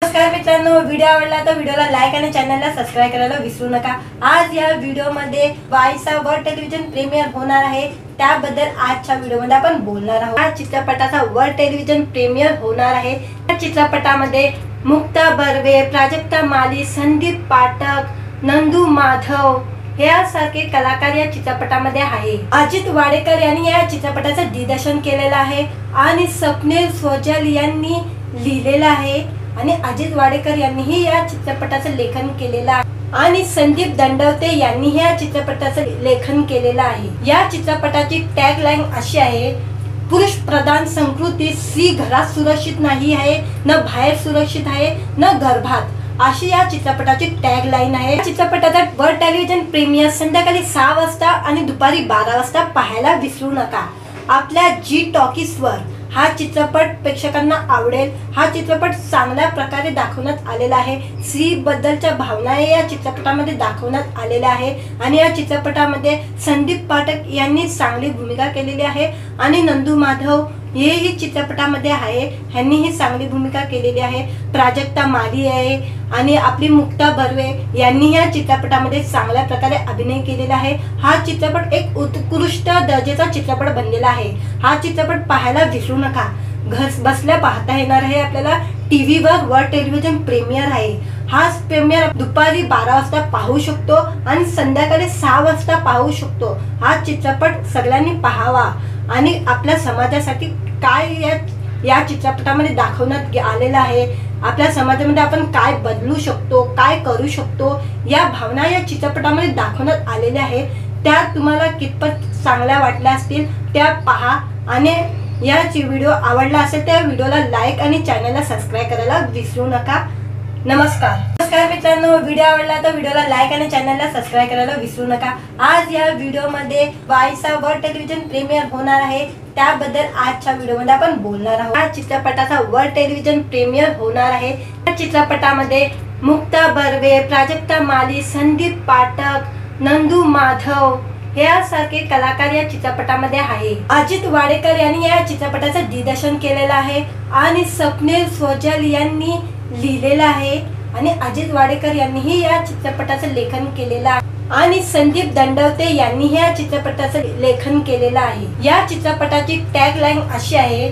नमस्कार मित्रांनो, व्हिडिओ आवडला तर व्हिडिओला लाईक आणि चॅनलला सबस्क्राइब करायला विसरू नका। आज या व्हिडिओमध्ये 22वा वर्ल्ड टेलिव्हिजन प्रीमियर होणार आहे, त्याबद्दल आजच्या व्हिडिओमध्ये आपण बोलणार आहोत। या चित्रपटाचा वर्ल्ड टेलिव्हिजन प्रीमियर होणार आहे। या चित्रपटामध्ये मुक्ता बर्वे, प्राजक्ता माली, संदीप पाठक, नंदू माधव यासारखे कलाकार या चित्रपटामध्ये आहे। अजित वाडेकर यांनी या चित्रपटाचं दिग्दर्शन केलेलं आहे आणि स्वप्नील सोजल यांनी लिहिलेलं आहे आणि अजित वाडेकर यांनीही या चित्रपटाचं लेखन केलेलं आहे आणि संदीप दंडवते यांनी या चित्रपटाचं लेखन केलेलं आहे। या चित्रपटाची टॅगलाईन अशी आहे, पुरुष प्रधान संस्कृती स्त्री घरात सुरक्षित नाही आहे, न बाहेर सुरक्षित आहे, न गर्भात, अशी या चित्रपटाची टॅगलाईन आहे। चित्रपटाचा वर्ल्ड टेलिव्हिजन प्रीमियर संध्याकाळी 6 वाजता आणि दुपारी 12 वाजता पाहायला विसरू नका। आपल्या जी टॉकीजवर हा चित्रपट प्रेक्षकांना आवडेल। हा चित्रपट चांगल्या प्रकारे दाखवण्यात आलेला आहे। स्त्री बद्दलच्या भावना या चित्रपटामध्ये दाखवण्यात आलेल्या आहे आणि या चित्रपटामध्ये संदीप पाठक यांनी चांगली भूमिका केलेली आहे आणि नंदू माधव हेही चित्रपटामध्ये आहे, ह्यांनी ही चांगली भूमिका केलेली आहे। प्राजक्ता माली आहे आणि आपली मुक्ता बर्वे यांनी या चित्रपटामध्ये चांगल्या प्रकारे अभिनय केलेला आहे। हा चित्रपट एक उत्कृष्ट दर्जाचा चित्रपट बनलेला आहे। हा चित्रपट पाहायला विसरू नका। घर बसल्या पाहता येणार आहे आपल्याला। टीव्हीवर वर्ल्ड टेलिव्हिजन प्रीमियर आहे। हा प्रीमियर दुपारी 12 वाजता पाहू शकतो आणि संध्याकाळी 6 वाजता पाहू शकतो। हा चित्रपट सगळ्यांनी पाहावा आणि आपल्या समाजासाठी काय या चित्रपटामध्ये दाखवण्यात आलेलं आहे, आपल्या समाजामध्ये आपण काय बदलू शकतो, काय करू शकतो, या भावना या चित्रपटामध्ये दाखवण्यात आलेल्या आहे। त्या तुम्हाला कितपत चांगल्या वाटल्या असतील त्या पहा आणि याची व्हिडिओ आवडला असेल त्या व्हिडिओला लाईक आणि चॅनलला सबस्क्राइब करायला विसरू नका। नमस्कार मित्रांनो, व्हिडिओ आवडला तर व्हिडिओला लाईक आणि चॅनलला सबस्क्राइब करायला विसरू नका। आज या व्हिडिओमध्ये 22वा वर्ल्ड टेलिव्हिजन प्रीमियर होणार आहे, त्याबद्दल आजच्या व्हिडिओमध्ये आपण बोलणार आहोत। या चित्रपटाचा वर्ल्ड टेलिव्हिजन प्रीमियर होणार आहे। या चित्रपटामध्ये मुक्ता बर्वे, प्राजक्ता माली, संदीप पाठक, नंदू माधव यासारखे कलाकार या चित्रपटामध्ये आहे। अजित वाडेकर यांनी या चित्रपटाचं दिग्दर्शन केलेलं आहे आणि स्वप्नील सोजल यांनी लिहिलेलं आहे आणि अजित वाडेकर यांनीही या चित्रपटाचं लेखन केलेलं आहे आणि संदीप दंडवते यांनी या चित्रपटाचं लेखन केलेलं आहे। या चित्रपटाची टॅगलाईन अशी आहे,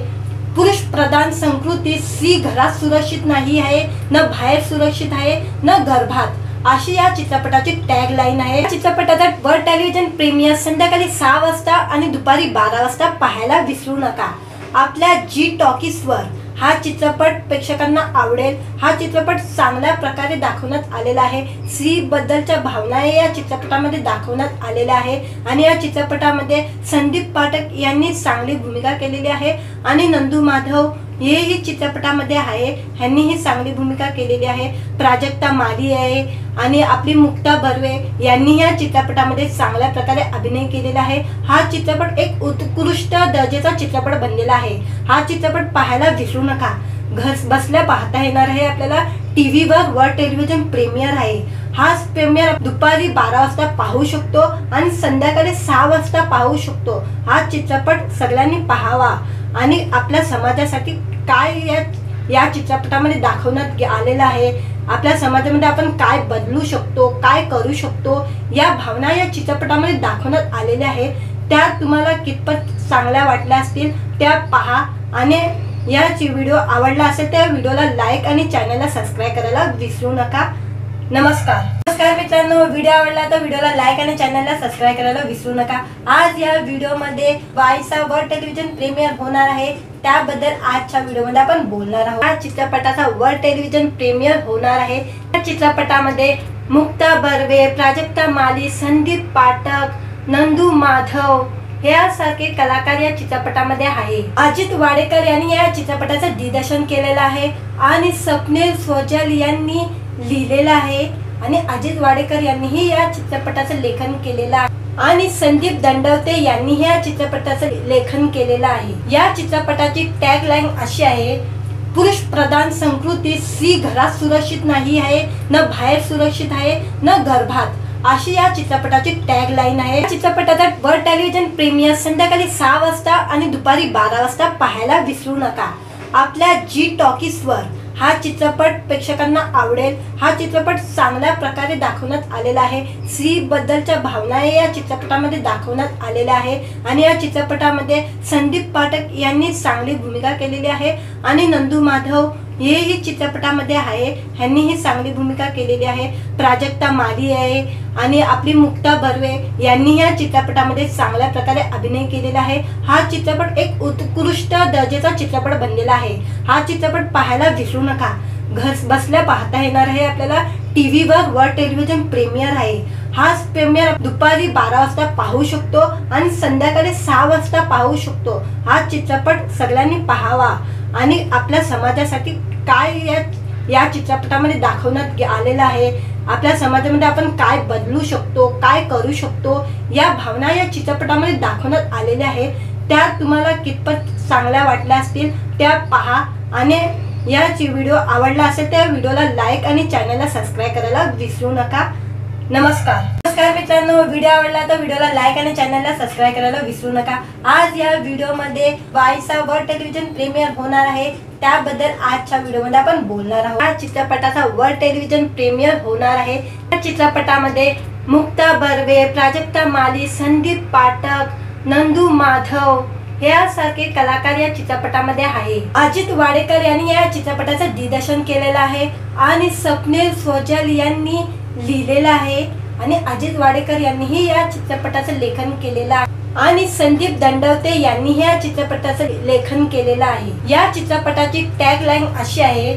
पुरुष प्रधान संस्कृती स्त्री घरात सुरक्षित नाही आहे, न बाहेर सुरक्षित आहे, न गर्भात, अशी या चित्रपटाची टॅगलाईन आहे। चित्रपटाचा वर्ल्ड टेलिव्हिजन प्रीमियर संध्याकाळी 6 वाजता आणि दुपारी 12 वाजता पाहायला विसरू नका। आपल्या जी टॉकीजवर हा चित्रपट प्रेक्षकांना आवडेल। हा चित्रपट चांगल्या प्रकारे दाखवण्यात आलेला आहे। स्त्री बद्दलच्या भावना या चित्रपटामध्ये दाखवण्यात आलेल्या आहे आणि या चित्रपटामध्ये संदीप पाठक यांनी चांगली भूमिका केलेली आहे आणि नंदू माधव हेही चित्रपटामध्ये आहे, ह्यांनी ही चांगली भूमिका केलेली आहे। प्राजक्ता माली आहे आणि आपली मुक्ता बर्वे यांनी या चित्रपटामध्ये चांगल्या प्रकारे अभिनय केलेला आहे। हा चित्रपट एक उत्कृष्ट दर्जाचा चित्रपट बनलेला आहे। हा चित्रपट पाहायला विसरू नका। घर बसल्या पाहता येणार आहे आपल्याला। टीव्हीवर वर्ल्ड टेलिव्हिजन प्रीमियर आहे। हा प्रीमियर दुपारी 12 वाजता पाहू शकतो आणि संध्याकाळी 6 वाजता पाहू शकतो। हा चित्रपट सगळ्यांनी पाहावा आणि आपल्या समाजासाठी काय या चित्रपटामध्ये दाखवण्यात आलेलं आहे, आपल्या समाजामध्ये आपण काय बदलू शकतो, काय करू शकतो, या भावना या चित्रपटामध्ये दाखवण्यात आलेल्या आहे। त्या तुम्हाला कितपत चांगल्या वाटल्या असतील त्या पहा आणि याची व्हिडिओ आवडला असेल त्या व्हिडिओला लाईक आणि चॅनलला सबस्क्राइब करायला विसरू नका। नमस्कार मित्रांनो, व्हिडिओ आवडला तर व्हिडिओला लाईक आणि चॅनलला सबस्क्राइब करायला विसरू नका। आज या व्हिडिओमध्ये 22वा वर्ल्ड टेलिव्हिजन प्रीमियर होणार आहे, त्याबद्दल आजच्या व्हिडिओमध्ये आपण बोलणार आहोत। या चित्रपटाचा वर्ल्ड टेलिव्हिजन प्रीमियर होणार आहे। या चित्रपटामध्ये मुक्ता बर्वे, प्राजक्ता माली, संदीप पाठक, नंदू माधव यासारखे कलाकार या चित्रपटामध्ये आहे। अजित वाडेकर यांनी या चित्रपटाचं दिग्दर्शन केलेलं आहे आणि स्वप्नील सोजल यांनी लिहिलेलं आहे आणि अजित वाडेकर यांनीही या चित्रपटाचं लेखन केलेलं आहे आणि संदीप दंडवते यांनी या चित्रपटाचं लेखन केलेलं आहे। या चित्रपटाची टॅगलाईन अशी आहे, पुरुष प्रधान संस्कृती स्त्री घरात सुरक्षित नाही आहे, न बाहेर सुरक्षित आहे, न गर्भात, अशी या चित्रपटाची टॅगलाईन आहे। चित्रपटाचा वर्ल्ड टेलिव्हिजन प्रीमियर संध्याकाळी 6 वाजता आणि दुपारी 12 वाजता पाहायला विसरू नका। आपल्या जी टॉकीजवर हा चित्रपट प्रेक्षकांना आवडेल, हा चित्रपट चांगल्या प्रकारे दाखवण्यात आलेला आहे। स्त्री बद्दलच्या भावना या चित्रपटामध्ये दाखवण्यात आलेल्या आहे आणि या चित्रपटामध्ये संदीप पाठक यांनी चांगली भूमिका केलेली आहे आणि नंदू माधव हेही चित्रपटामध्ये आहे, ह्यांनी ही चांगली भूमिका केलेली आहे। प्राजक्ता माली आहे आणि आपली मुक्ता बर्वे यांनी या चित्रपटामध्ये चांगल्या प्रकारे अभिनय केलेला आहे। हा चित्रपट एक उत्कृष्ट दर्जाचा चित्रपट बनलेला आहे। हा चित्रपट पाहायला विसरू नका, घर बसल्या पाहता येणार आहे आपल्याला। टीव्हीवर वर्ल्ड टेलिव्हिजन प्रीमियर आहे। हा प्रीमियर दुपारी 12 वाजता पाहू शकतो आणि संध्याकाळी 6 वाजता पाहू शकतो। हा चित्रपट सगळ्यांनी पाहावा आणि आपल्या समाजासाठी काय या चित्रपटामध्ये दाखवण्यात आलेलं आहे, आपल्या समाजामध्ये आपण काय बदलू शकतो, काय करू शकतो, या भावना या चित्रपटामध्ये दाखवण्यात आलेल्या आहे। त्या तुम्हाला कितपत चांगल्या वाटल्या असतील त्या पहा आणि याची व्हिडिओ आवडला असेल त्या व्हिडिओला लाईक आणि चॅनलला सबस्क्राईब करायला विसरू नका। नमस्कार मित्रांनो, व्हिडिओ आवडला तर व्हिडिओला लाईक आणि चॅनलला सबस्क्राईब करायला विसरू नका। आज या व्हिडिओमध्ये 22 वर्ल्ड टेलिव्हिजन प्रीमियर होणार आहे, त्याबद्दल आजच्या व्हिडिओमध्ये आपण बोलणार आहोत। या चित्रपटाचा वर्ल्ड टेलिव्हिजन प्रीमियर होणार आहे। या चित्रपटामध्ये मुक्ता बर्वे, प्राजक्ता माली, संदीप पाठक, नंदू माधव यासारखे कलाकार या चित्रपटामध्ये आहे। अजित वाडेकर यांनी या चित्रपटाचं दिग्दर्शन केलेलं आहे आणि स्वप्नील सोजल यांनी लिहिलेलं आहे आणि अजित वाडेकर यांनीही या चित्रपटाचं लेखन केलेलं आहे आणि संदीप दंडवते यांनीही या चित्रपटाचं लेखन केलेलं आहे। या चित्रपटाची टॅगलाईन अशी आहे,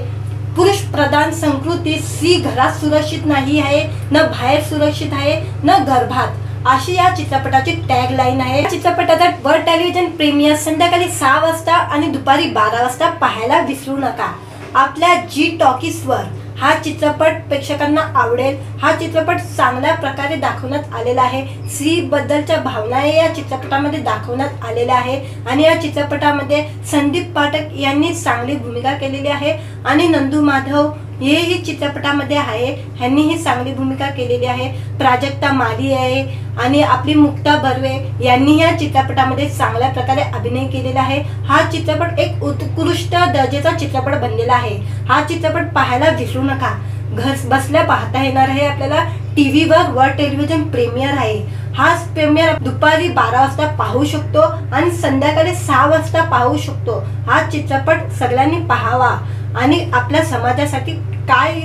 पुरुष प्रधान संस्कृती, स्त्री घरात सुरक्षित नाही आहे, न बाहेर सुरक्षित आहे, न गर्भात, अशी या चित्रपटाची टॅगलाईन आहे। चित्रपटाचा वर्ल्ड टेलिव्हिजन प्रीमियर संध्याकाळी 6 वाजता आणि दुपारी 12 वाजता पाहायला विसरू नका। आपल्या जी टॉकीजवर हा चित्रपट प्रेक्षकांना आवडेल, हा चित्रपट चांगल्या प्रकारे दाखवण्यात आलेला आहे। स्त्री बद्दलच्या भावना या चित्रपटामध्ये दाखवण्यात आलेल्या आहे आणि या चित्रपटामध्ये संदीप पाठक यांनी चांगली भूमिका केलेली आहे आणि नंदू माधव हेही चित्रपटामध्ये आहे, ह्यांनी ही चांगली भूमिका केलेली आहे। प्राजक्ता माली आहे आणि आपली मुक्ता बर्वे यांनी या चित्रपटामध्ये चांगल्या प्रकारे अभिनय केलेला आहे। हा चित्रपट एक उत्कृष्ट दर्जाचा चित्रपट बनलेला आहे। हा चित्रपट पाहायला विसरू नका, घर बसल्या पाहता येणार आहे आपल्याला। टीव्हीवर वर्ल्ड टेलिव्हिजन प्रीमियर आहे। हा प्रीमियर दुपारी 12 वाजता पाहू शकतो आणि संध्याकाळी 6 वाजता पाहू शकतो। हा चित्रपट सगळ्यांनी पाहावा आणि आपल्या समाजासाठी काय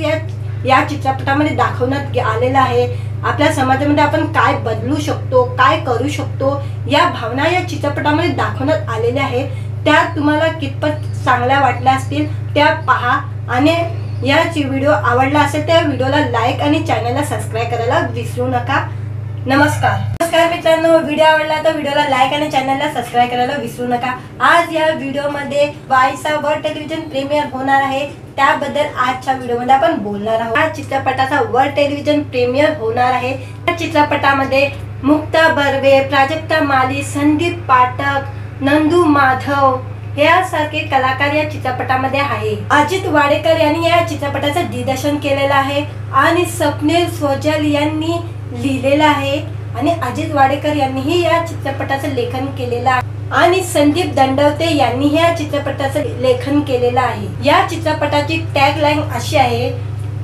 या चित्रपटामध्ये दाखवण्यात आलेलं आहे, आपल्या समाजामध्ये आपण काय बदलू शकतो, काय करू शकतो, या भावना या चित्रपटामध्ये दाखवण्यात आलेल्या आहे। त्या तुम्हाला कितपत चांगल्या वाटल्या असतील त्या पहा आणि याची व्हिडिओ आवडला असेल त्या व्हिडिओला लाईक आणि चॅनलला सबस्क्राईब करायला विसरू नका। नमस्कार मित्रांनो, व्हिडिओ आवडला तर व्हिडिओला लाईक आणि चॅनलला सबस्क्राईब करायला विसरू नका। आज या व्हिडिओमध्ये 22 वर्ल्ड टेलिव्हिजन प्रीमियर होणार आहे, त्याबद्दल आजच्या व्हिडिओमध्ये आपण बोलणार आहोत। या चित्रपटाचा वर्ल्ड टेलिव्हिजन प्रीमियर होणार आहे। या चित्रपटामध्ये मुक्ता बर्वे, प्राजक्ता माली, संदीप पाठक, नंदू माधव यासारखे कलाकार या चित्रपटामध्ये आहे। अजित वाडेकर यांनी या चित्रपटाचं दिग्दर्शन केलेलं आहे आणि स्वप्नील सोजल यांनी लिहिलेलं आहे आणि अजित वाडेकर यांनीही या चित्रपटाचं लेखन केलेलं आहे आणि संदीप दंडवते यांनीही या चित्रपटाचं लेखन केलेलं आहे। या चित्रपटाची टॅगलाईन अशी आहे,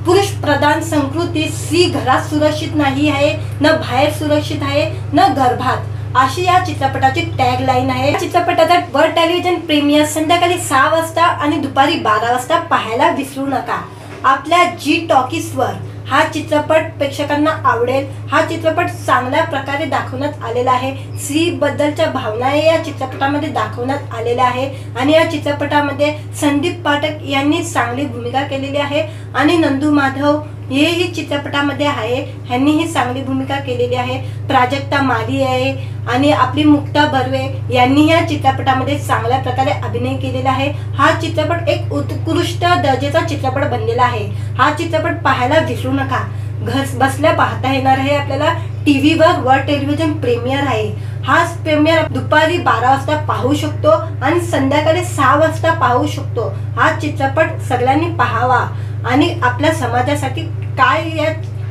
पुरुष प्रधान संस्कृती, स्त्री घरात सुरक्षित नाही आहे, न बाहेर सुरक्षित आहे, न गर्भात, अशी या चित्रपटाची टॅगलाईन आहे। चित्रपटाचा वर्ल्ड टेलिव्हिजन प्रीमियर संध्याकाळी 6 वाजता आणि दुपारी 12 वाजता पाहायला विसरू नका। आपल्या जी टॉकीजवर हा चित्रपट प्रेक्षकांना आवडेल, हा चित्रपट चांगल्या प्रकारे दाखवण्यात आलेला आहे। स्त्री बद्दलच्या भावना या चित्रपटामध्ये दाखवण्यात आलेल्या आहे आणि या चित्रपटामध्ये संदीप पाठक यांनी चांगली भूमिका केलेली आहे आणि नंदू माधव हेही चित्रपटामध्ये आहे, ह्यांनी ही चांगली भूमिका केलेली आहे। प्राजक्ता माली आहे आणि आपली मुक्ता बर्वे यांनी या चित्रपटामध्ये चांगल्या प्रकारे अभिनय केलेला आहे। हा चित्रपट एक उत्कृष्ट दर्जाचा चित्रपट बनलेला आहे। हा चित्रपट पाहायला विसरू नका, घर बसल्या पाहता येणार आहे आपल्याला। टीव्हीवर वर्ल्ड टेलिव्हिजन प्रीमियर आहे। हा प्रीमियर दुपारी 12 वाजता पाहू शकतो आणि संध्याकाळी 6 वाजता पाहू शकतो। हा चित्रपट सगळ्यांनी पाहावा आणि आपल्या समाजासाठी काय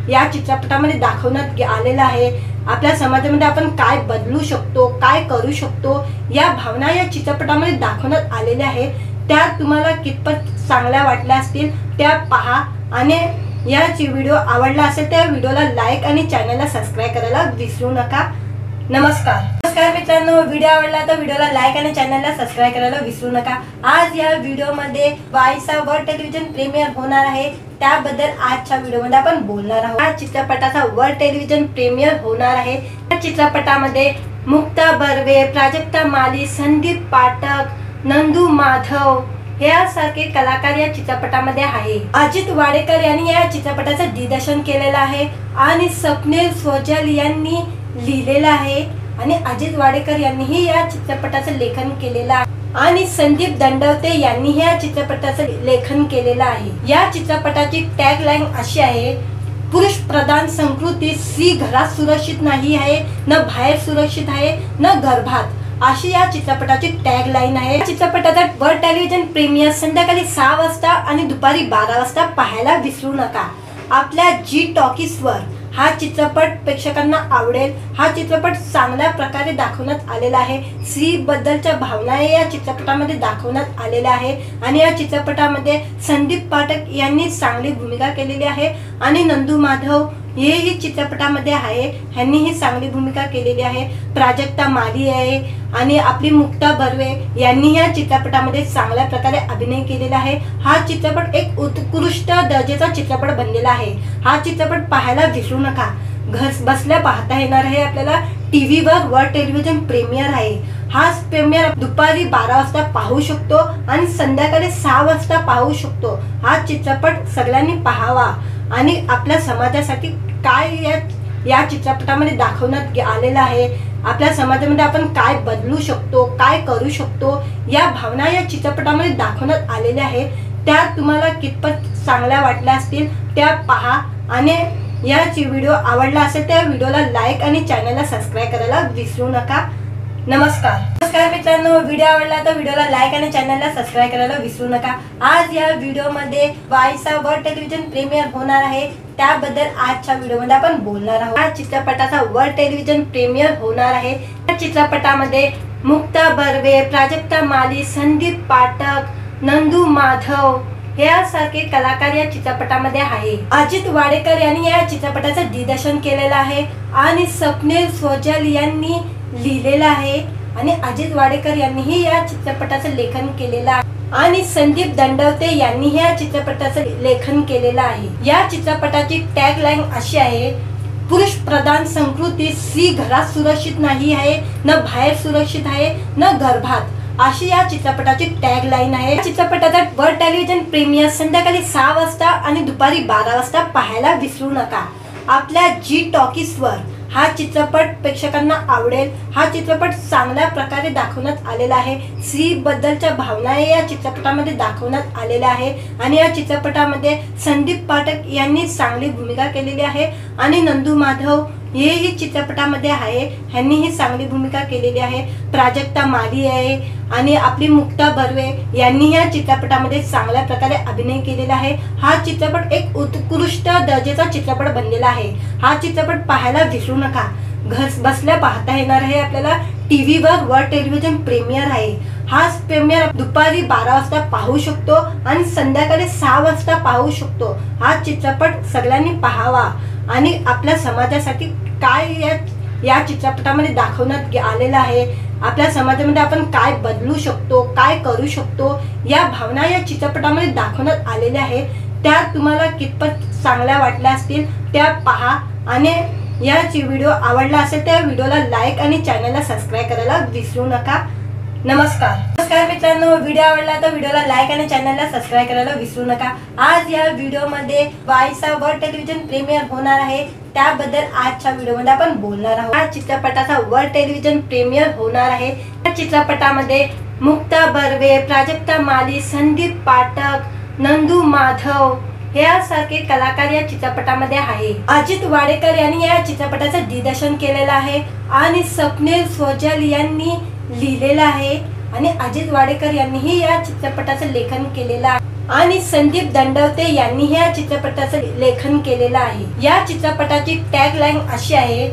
या चित्रपटामध्ये दाखवण्यात आलेलं आहे, आपल्या समाजामध्ये आपण काय बदलू शकतो, काय करू शकतो, या भावना या चित्रपटामध्ये दाखवण्यात आलेल्या आहेत। त्या तुम्हाला कितपत चांगल्या वाटल्या असतील त्या पहा आणि याची व्हिडिओ आवडला असेल त्या व्हिडिओला लाईक आणि चॅनलला सबस्क्राईब करायला विसरू नका। नमस्कार मित्रांनो, व्हिडिओ आवडला तर व्हिडिओला लाईक आणि चॅनलला सबस्क्राईब करायला विसरू नका। आज या व्हिडिओमध्ये 22 वर्ल्ड टेलिव्हिजन प्रीमियर होणार आहे, त्याबद्दल आजच्या व्हिडिओमध्ये आपण बोलणार आहोत। या चित्रपटाचा वर्ल्ड टेलिव्हिजन प्रीमियर होणार आहे। या चित्रपटामध्ये मुक्ता बर्वे, प्राजक्ता माली, संदीप पाठक, नंदू माधव यासारखे कलाकार या चित्रपटामध्ये आहे। अजित वाडेकर यांनी या चित्रपटाचं दिग्दर्शन केलेलं आहे आणि स्वप्नील सोजल यांनी लिहिलेलं आहे आणि अजित वाडेकर यांनीही या चित्रपटाचं लेखन केलेलं आहे आणि संदीप दंडवते यांनी या चित्रपटाचं लेखन केलेलं आहे। या चित्रपटाची टॅगलाईन अशी आहे, पुरुष प्रधान संस्कृती स्त्री घरात सुरक्षित नाही आहे, न बाहेर सुरक्षित आहे, न गर्भात, अशी या चित्रपटाची टॅगलाईन आहे। चित्रपटाचा वर्ल्ड टेलिव्हिजन प्रीमियर संध्याकाळी 6 वाजता आणि दुपारी 12 वाजता पाहायला विसरू नका। आपल्या जी टॉकीजवर हा चित्रपट प्रेक्षकांना आवडेल। हा चित्रपट चांगल्या प्रकारे दाखवण्यात आलेला आहे। स्त्री बद्दलच्या भावना या चित्रपटामध्ये दाखवण्यात आलेल्या आहे आणि या चित्रपटामध्ये संदीप पाठक यांनी चांगली भूमिका केलेली आहे आणि नंदू माधव हेही चित्रपटामध्ये आहे, ह्यांनीही चांगली भूमिका केलेली आहे। प्राजक्ता माली आहे आणि आपली मुक्ता बर्वे यांनी या चित्रपटामध्ये चांगल्या प्रकारे अभिनय केलेला आहे। हा चित्रपट एक उत्कृष्ट दर्जाचा चित्रपट बनलेला आहे। हा चित्रपट पाहायला विसरू नका। घर बसल्या पाहता येणार आहे आपल्याला। टीव्हीवर वर्ल्ड टेलिव्हिजन प्रीमियर आहे। हा प्रीमियर दुपारी 12 वाजता पाहू शकतो आणि संध्याकाळी 6 वाजता पाहू शकतो। हा चित्रपट सगळ्यांनी पाहावा आणि आपल्या समाजासाठी काय या चित्रपटामध्ये दाखवण्यात आलेलं आहे, आपल्या समाजामध्ये आपण काय बदलू शकतो, काय करू शकतो, या भावना या चित्रपटामध्ये दाखवण्यात आलेल्या आहे। त्या तुम्हाला कितपत चांगल्या वाटल्या असतील त्या पहा आणि याची व्हिडिओ आवडला असेल त्या व्हिडिओला लाईक आणि चॅनलला सबस्क्राईब करायला विसरू नका। नमस्कार मित्रांनो, व्हिडिओ आवडला तर व्हिडिओला लाईक आणि चॅनलला सबस्क्राईब करायला विसरू नका। आज या व्हिडिओमध्ये 22 वर्ल्ड टेलिव्हिजन प्रीमियर होणार आहे, त्याबद्दल आजच्या व्हिडिओमध्ये आपण बोलणार आहोत। या चित्रपटाचा वर्ल्ड टेलिव्हिजन प्रीमियर होणार आहे। या चित्रपटामध्ये मुक्ता बर्वे, प्राजक्ता माली, संदीप पाठक, नंदू माधव यासारखे कलाकार या चित्रपटामध्ये आहे। अजित वाडेकर यांनी या चित्रपटाचं दिग्दर्शन केलेलं आहे आणि स्वप्नील सोजल यांनी लिहिलेलं आहे आणि अजित वाडेकर यांनीही या चित्रपटाचं लेखन केलेलं आहे आणि संदीप दंडवते यांनी या चित्रपटाचं लेखन केलेलं आहे। या चित्रपटाची टॅगलाईन अशी आहे, पुरुष प्रधान संस्कृती स्त्री घरात सुरक्षित नाही आहे, न बाहेर सुरक्षित आहे, न गर्भात, अशी या चित्रपटाची टॅगलाईन आहे। चित्रपटाचा वर्ल्ड टेलिव्हिजन प्रीमियर संध्याकाळी 6 वाजता आणि दुपारी 12 वाजता पाहायला विसरू नका। आपल्या जी टॉकीजवर हा चित्रपट प्रेक्षकांना आवडेल। हा चित्रपट चांगल्या प्रकारे दाखवण्यात आलेला आहे। स्त्री बद्दलच्या भावना या चित्रपटामध्ये दाखवण्यात आलेल्या आहे आणि या चित्रपटामध्ये संदीप पाठक यांनी चांगली भूमिका केलेली आहे आणि नंदू माधव हेही चित्रपटामध्ये आहे, ह्यांनीही चांगली भूमिका केलेली आहे। प्राजक्ता माली आहे आणि आपली मुक्ता बर्वे यांनी या चित्रपटामध्ये चांगल्या प्रकारे अभिनय केलेला आहे। हा चित्रपट एक उत्कृष्ट दर्जाचा चित्रपट बनलेला आहे। हा चित्रपट पाहायला विसरू नका। घर बसल्या पाहता येणार आहे आपल्याला। टीव्हीवर वर्ल्ड टेलिव्हिजन प्रीमियर आहे। हा प्रीमियर दुपारी 12 वाजता पाहू शकतो आणि संध्याकाळी 6 वाजता पाहू शकतो। हा चित्रपट सगळ्यांनी पाहावा आणि आपल्या समाजासाठी काय या चित्रपटामध्ये दाखवण्यात आलेलं आहे, आपल्या समाजामध्ये आपण काय बदलू शकतो, काय करू शकतो, या भावना या चित्रपटामध्ये दाखवण्यात आलेल्या आहे। त्या तुम्हाला कितपत चांगल्या वाटल्या असतील त्या पहा आणि याची व्हिडिओ आवडला असेल त्या व्हिडिओला लाईक आणि चॅनलला सबस्क्राईब करायला विसरू नका। नमस्कार मित्रांनो, व्हिडिओ आवडला तर व्हिडिओला लाईक आणि चॅनलला सबस्क्राईब करायला विसरू नका। आज या व्हिडिओमध्ये 22 वर्ल्ड टेलिव्हिजन प्रीमियर होणार आहे, त्याबद्दल आजच्या व्हिडिओमध्ये आपण बोलणार आहोत। या चित्रपटाचा वर्ल्ड टेलिव्हिजन प्रीमियर होणार आहे। या चित्रपटामध्ये मुक्ता बर्वे, प्राजक्ता माली, संदीप पाठक, नंदू माधव यासारखे कलाकार या चित्रपटामध्ये आहे। अजित वाडेकर यांनी या चित्रपटाचं दिग्दर्शन केलेलं आहे आणि स्वप्नील सोजल यांनी लिहिलेलं आहे आणि अजित वाडेकर यांनीही या चित्रपटाचं लेखन केलेलं आहे आणि संदीप दंडवते यांनी या चित्रपटाचं लेखन केलेलं आहे। या चित्रपटाची टॅगलाईन अशी आहे,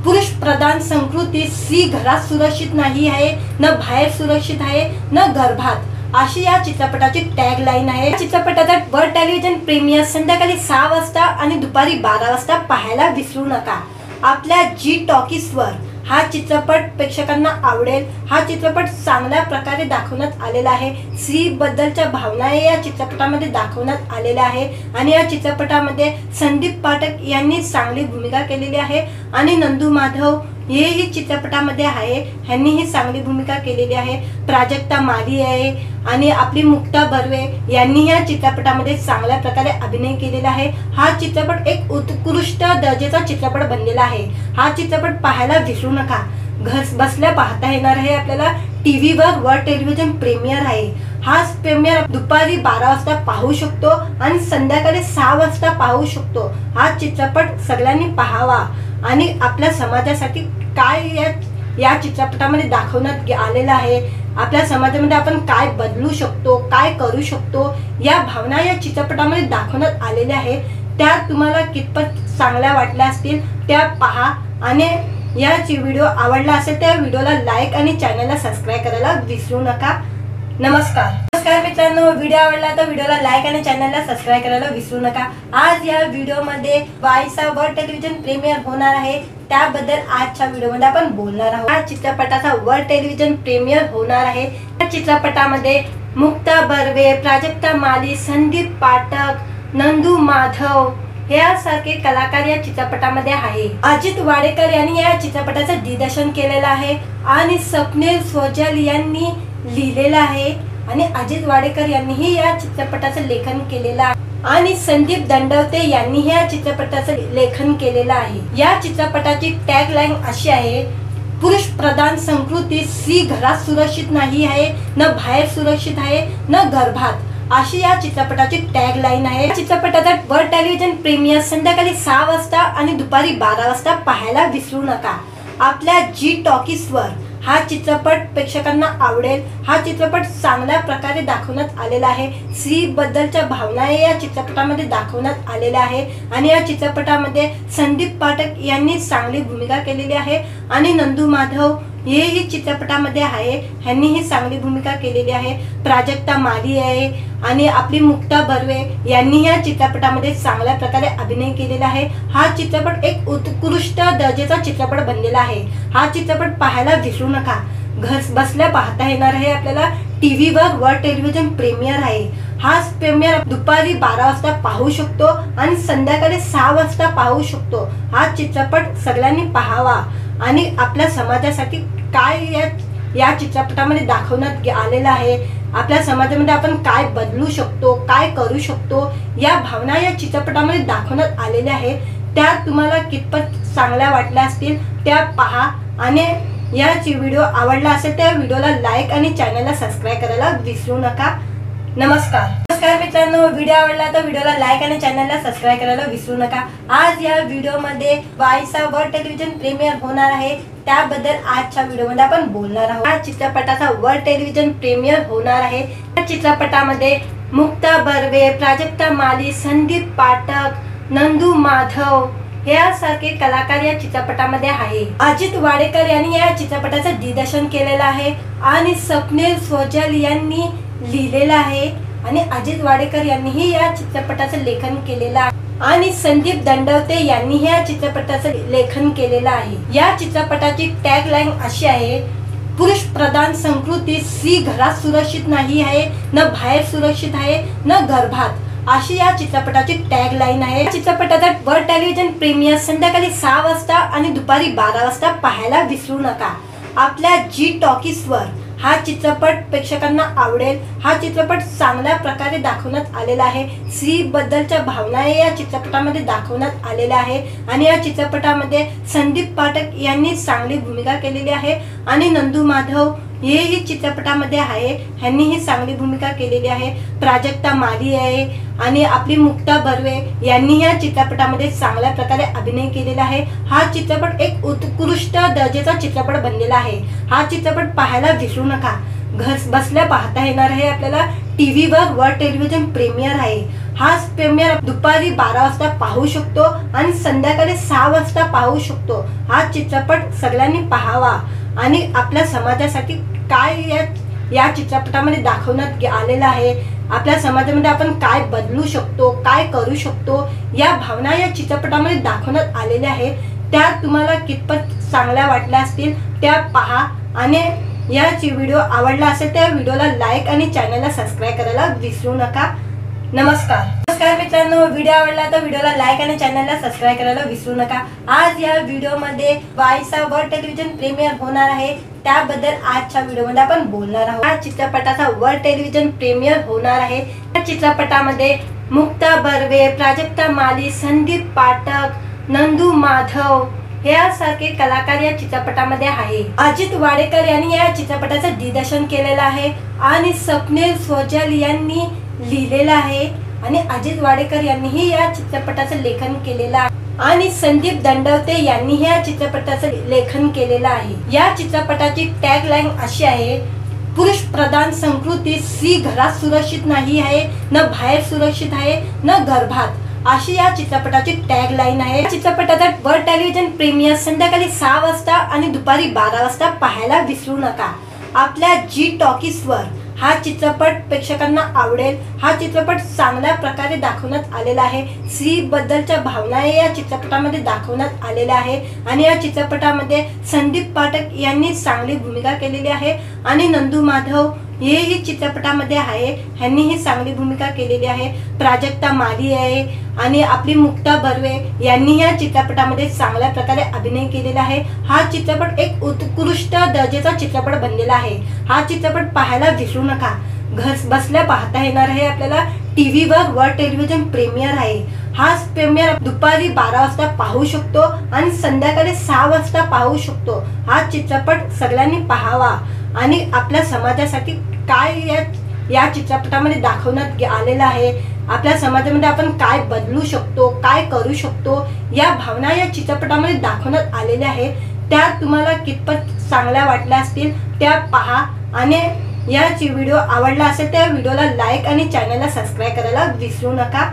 पुरुष प्रधान संस्कृती स्त्री घरात सुरक्षित नाही आहे, न बाहेर सुरक्षित आहे, न गर्भात, अशी या चित्रपटाची टॅग लाईन आहे। चित्रपटाचा वर्ल्ड टेलिव्हिजन प्रीमियर संध्याकाळी 6 वाजता आणि दुपारी 12 वाजता पाहायला विसरू नका। आपल्या जी टॉकीजवर हा चित्रपट प्रेक्षकांना आवडेल। हा चित्रपट चांगल्या प्रकारे दाखवण्यात आलेला आहे। स्त्री बद्दलच्या भावना या चित्रपटामध्ये दाखवण्यात आलेल्या आहे आणि या चित्रपटामध्ये संदीप पाठक यांनी चांगली भूमिका केलेली आहे आणि नंदू माधव हेही चित्रपटामध्ये आहे, ह्यांनी ही चांगली भूमिका केलेली आहे। प्राजक्ता माली आहे आणि आपली मुक्ता बर्वे यांनी या चित्रपटामध्ये चांगल्या प्रकारे अभिनय केलेला आहे। हा चित्रपट एक उत्कृष्ट दर्जाचा चित्रपट बनलेला आहे। हा चित्रपट पाहायला विसरू नका। घर बसल्या पाहता येणार आहे आपल्याला। टीव्हीवर वर्ल्ड टेलिव्हिजन प्रीमियर आहे। हा प्रीमियर दुपारी 12 वाजता पाहू शकतो आणि संध्याकाळी 6 वाजता पाहू शकतो। हा चित्रपट सगळ्यांनी पाहावा आणि आपल्या समाजासाठी काय या चित्रपटामध्ये दाखवण्यात आलेलं आहे, आपल्या समाजामध्ये आपण काय बदलू शकतो, काय करू शकतो, या भावना या चित्रपटामध्ये दाखवण्यात आलेल्या आहे। त्या तुम्हाला कितपत चांगल्या वाटल्या असतील त्या पहा आणि याची व्हिडिओ आवडला असेल त्या व्हिडिओला लाईक आणि चॅनलला सबस्क्राईब करायला विसरू नका। नमस्कार मित्रांनो, व्हिडिओ आवडला तर व्हिडिओला लाईक आणि चॅनलला सबस्क्राईब करायला विसरू नका। आज या व्हिडिओमध्ये 22 वर्ल्ड टेलिव्हिजन प्रीमियर होणार आहे, त्याबद्दल आजच्या व्हिडिओमध्ये आपण बोलणार आहोत। या चित्रपटाचा वर्ल्ड टेलिव्हिजन प्रीमियर होणार आहे। या चित्रपटामध्ये मुक्ता बर्वे, प्राजक्ता माली, संदीप पाठक, नंदू माधव यासारखे कलाकार या चित्रपटामध्ये आहे। अजित वाडेकर यांनी या चित्रपटाचं दिग्दर्शन केलेलं आहे आणि स्वप्नील सोजल यांनी लिहिलेलं आहे आणि अजित वाडेकर यांनीही या चित्रपटाचं लेखन केलेलं आहे आणि संदीप दंडवते यांनी या चित्रपटाचं लेखन केलेलं आहे। या चित्रपटाची टॅग लाईन अशी आहे, पुरुष प्रधान संस्कृती, स्त्री घरात सुरक्षित नाही आहे, न बाहेर सुरक्षित आहे, न गर्भात, अशी या चित्रपटाची टॅग लाईन आहे। चित्रपटाचा वर्ल्ड टेलिव्हिजन प्रीमियर संध्याकाळी 6 वाजता आणि दुपारी 12 वाजता पाहायला विसरू नका। आपल्या जी टॉकीजवर हा चित्रपट प्रेक्षकांना आवडेल। हा चित्रपट चांगल्या प्रकारे दाखवण्यात आलेला आहे। स्त्री बद्दलच्या भावना या चित्रपटामध्ये दाखवण्यात आलेल्या आहे आणि या चित्रपटामध्ये संदीप पाठक यांनी चांगली भूमिका केलेली आहे आणि नंदू माधव हेही चित्रपटामध्ये आहे, ह्यांनी ही चांगली भूमिका केलेली आहे। प्राजक्ता माली आहे आणि आपली मुक्ता बर्वे यांनी या चित्रपटामध्ये चांगल्या प्रकारे अभिनय केलेला आहे। हा चित्रपट एक उत्कृष्ट दर्जाचा चित्रपट बनलेला आहे। हा चित्रपट पाहायला विसरू नका। घर बसल्या पाहता येणार आहे आपल्याला। टीव्हीवर वर्ल्ड टेलिव्हिजन प्रीमियर आहे। हा प्रीमियर दुपारी 12 वाजता पाहू शकतो आणि संध्याकाळी 6 वाजता पाहू शकतो। हा चित्रपट सगळ्यांनी पाहावा आणि आपल्या समाजासाठी काय या चित्रपटामध्ये दाखवण्यात आलेलं आहे, आपल्या समाजामध्ये आपण काय बदलू शकतो, काय करू शकतो, या भावना या चित्रपटामध्ये दाखवण्यात आलेल्या आहे। त्या तुम्हाला कितपत चांगल्या वाटल्या असतील त्या पहा आणि याची व्हिडिओ आवडला असेल त्या व्हिडिओला लाईक आणि चॅनलला सबस्क्राईब करायला विसरू नका। नमस्कार मित्रांनो, व्हिडिओ आवडला तर व्हिडिओला लाईक आणि चॅनलला सबस्क्राईब करायला विसरू नका। आज या व्हिडिओमध्ये 22 वर्ल्ड टेलिव्हिजन प्रीमियर होणार आहे, त्याबद्दल आजच्या व्हिडिओमध्ये आपण बोलणार आहोत। या चित्रपटाचा वर्ल्ड टेलिव्हिजन प्रीमियर होणार आहे। या चित्रपटामध्ये मुक्ता बर्वे, प्राजक्ता माली, संदीप पाठक, नंदू माधव यासारखे कलाकार या चित्रपटामध्ये आहे। अजित वाडेकर यांनी या चित्रपटाचं दिग्दर्शन केलेलं आहे आणि स्वप्नील सोजल यांनी लिहिलेलं आहे आणि अजित वाडेकर यांनीही या चित्रपटाचं लेखन केलेलं आहे आणि संदीप दंडवते यांनी या चित्रपटाचं लेखन केलेलं आहे। या चित्रपटाची टॅग लाईन अशी आहे, पुरुष प्रधान संस्कृती, स्त्री घरात सुरक्षित नाही आहे, न बाहेर सुरक्षित आहे, न गर्भात, अशी या चित्रपटाची टॅग लाईन आहे। चित्रपटाचा वर्ल्ड टेलिव्हिजन प्रीमियर संध्याकाळी 6 वाजता आणि दुपारी 12 वाजता पाहायला विसरू नका। आपल्या जी टॉकीजवर हा चित्रपट प्रेक्षकांना आवडेल। हा चित्रपट चांगल्या प्रकारे दाखवण्यात आलेला आहे। स्त्री बद्दलच्या भावना या चित्रपटामध्ये दाखवण्यात आलेल्या आहे आणि या चित्रपटामध्ये संदीप पाठक यांनी चांगली भूमिका केलेली आहे आणि नंदू माधव हेही चित्रपटामध्ये आहे, ह्यांनी ही चांगली भूमिका केलेली आहे। प्राजक्ता माली आहे आणि आपली मुक्ता बर्वे यांनी या चित्रपटामध्ये चांगल्या प्रकारे अभिनय केलेला आहे। हा चित्रपट एक उत्कृष्ट दर्जाचा चित्रपट बनलेला आहे। हा चित्रपट पाहायला विसरू नका। घर बसल्या पाहता येणार आहे आपल्याला। टीव्हीवर वर्ल्ड टेलिव्हिजन प्रीमियर आहे। हा प्रीमियर दुपारी 12 वाजता पाहू शकतो आणि संध्याकाळी 6 वाजता पाहू शकतो। हा चित्रपट सगळ्यांनी पाहावा आणि आपल्या समाजासाठी काय या चित्रपटामध्ये दाखवण्यात आलेला आहे। आपल्या समाजामध्ये आपण काय बदलू शकतो, काय करू शकतो, या भावना या चित्रपटामध्ये दाखवण्यात आलेल्या आहे। त्या तुम्हाला कितपत चांगल्या वाटल्या असतील त्या पहा आणि याची व्हिडिओ आवडला असेल त्या व्हिडिओला लाईक आणि चॅनलला सबस्क्राइब करायला विसरू नका। नमस्कार मित्रांनो, व्हिडिओ आवडला तर व्हिडिओला लाईक आणि चॅनलला सबस्क्राइब करायला विसरू नका। आज या व्हिडिओमध्ये 22 वर्ल्ड टेलिव्हिजन प्रीमियर होणार आहे, त्याबद्दल आजच्या व्हिडिओमध्ये आपण बोलणार आहोत। या चित्रपटाचा वर्ल्ड टेलिव्हिजन प्रीमियर होणार आहे। या चित्रपटामध्ये मुक्ता बर्वे, प्राजक्ता माली, संदीप पाठक, नंदू माधव यासारखे कलाकार या चित्रपटामध्ये आहे। अजित वाडेकर यांनी या चित्रपटाचं दिग्दर्शन केलेलं आहे आणि स्वप्नील सोजल यांनी लिहिलेलं आहे आणि अजित वाडेकर यांनीही या चित्रपटाचं लेखन केलेलं आहे आणि संदीप दंडवते यांनी या चित्रपटाचं लेखन केलेलं आहे। या चित्रपटाची टॅगलाईन अशी आहे, पुरुष प्रधान संस्कृती स्त्री घरात सुरक्षित नाही आहे, न बाहेर सुरक्षित आहे, न गर्भात, अशी या चित्रपटाची टॅगलाईन आहे। या चित्रपटाचा वर्ल्ड टेलिव्हिजन प्रीमियर संध्याकाळी 6 वाजता आणि दुपारी 12 वाजता पाहायला विसरू नका। आपल्या जी टॉकीजवर हा चित्रपट प्रेक्षकांना आवडेल। हा चित्रपट चांगल्या प्रकारे दाखवण्यात आलेला आहे। स्त्री बद्दलच्या भावना या चित्रपटामध्ये दाखवण्यात आलेल्या आहे आणि या चित्रपटामध्ये संदीप पाठक यांनी चांगली भूमिका केलेली आहे आणि नंदू माधव हेही चित्रपटामध्ये आहे, ह्यांनीही चांगली भूमिका केलेली आहे। प्राजक्ता माली आहे आणि आपली मुक्ता बर्वे यांनी या चित्रपटामध्ये चांगल्या प्रकारे अभिनय केलेला आहे। हा चित्रपट एक उत्कृष्ट दर्जाचा चित्रपट बनलेला आहे। हा चित्रपट पाहायला विसरू नका। घर बसल्या पाहता येणार आहे आपल्याला। टीव्हीवर वर्ल्ड टेलिव्हिजन प्रीमियर आहे। हा प्रीमियर दुपारी 12 वाजता पाहू शकतो आणि संध्याकाळी 6 वाजता पाहू शकतो। हा चित्रपट सगळ्यांनी पाहावा आणि आपल्या समाजासाठी काय या चित्रपटामध्ये दाखवण्यात आलेलं आहे, आपल्या समाजामध्ये आपण काय बदलू शकतो, काय करू शकतो, या भावना या चित्रपटामध्ये दाखवण्यात आलेल्या आहे। त्या तुम्हाला कितपत चांगल्या वाटल्या असतील त्या पहा आणि याची व्हिडिओ आवडला असेल त्या व्हिडिओला लाईक आणि चॅनलला सबस्क्राइब करायला विसरू नका।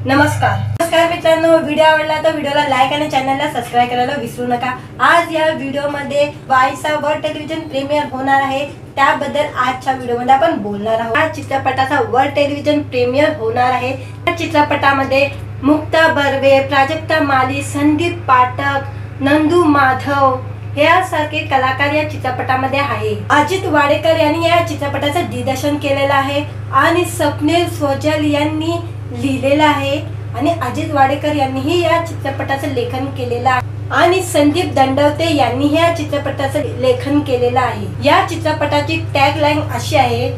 नमस्कार मित्रांनो, व्हिडिओ आवडला तर व्हिडिओला लाईक आणि चॅनलला सबस्क्राइब करायला विसरू नका। आज या व्हिडिओमध्ये 22 वर्ल्ड टेलिव्हिजन प्रीमियर होणार आहे, त्याबद्दल आजच्या व्हिडिओमध्ये आपण बोलणार आहोत। या चित्रपटाचा वर्ल्ड टेलिव्हिजन प्रीमियर होणार आहे। या चित्रपटामध्ये मुक्ता बर्वे, प्राजक्ता माली, संदीप पाठक, नंदू माधव यासारखे कलाकार या चित्रपटामध्ये आहे। अजित वाडेकर यांनी या चित्रपटाचं दिग्दर्शन केलेलं आहे आणि स्वप्नील सोजल यांनी लिहिलेलं आहे आणि अजित वाडेकर यांनीही या चित्रपटाचं लेखन केलेलं आहे आणि संदीप दंडवते यांनीही या चित्रपटाचं लेखन केलेलं आहे। या चित्रपटाची टॅगलाईन अशी आहे,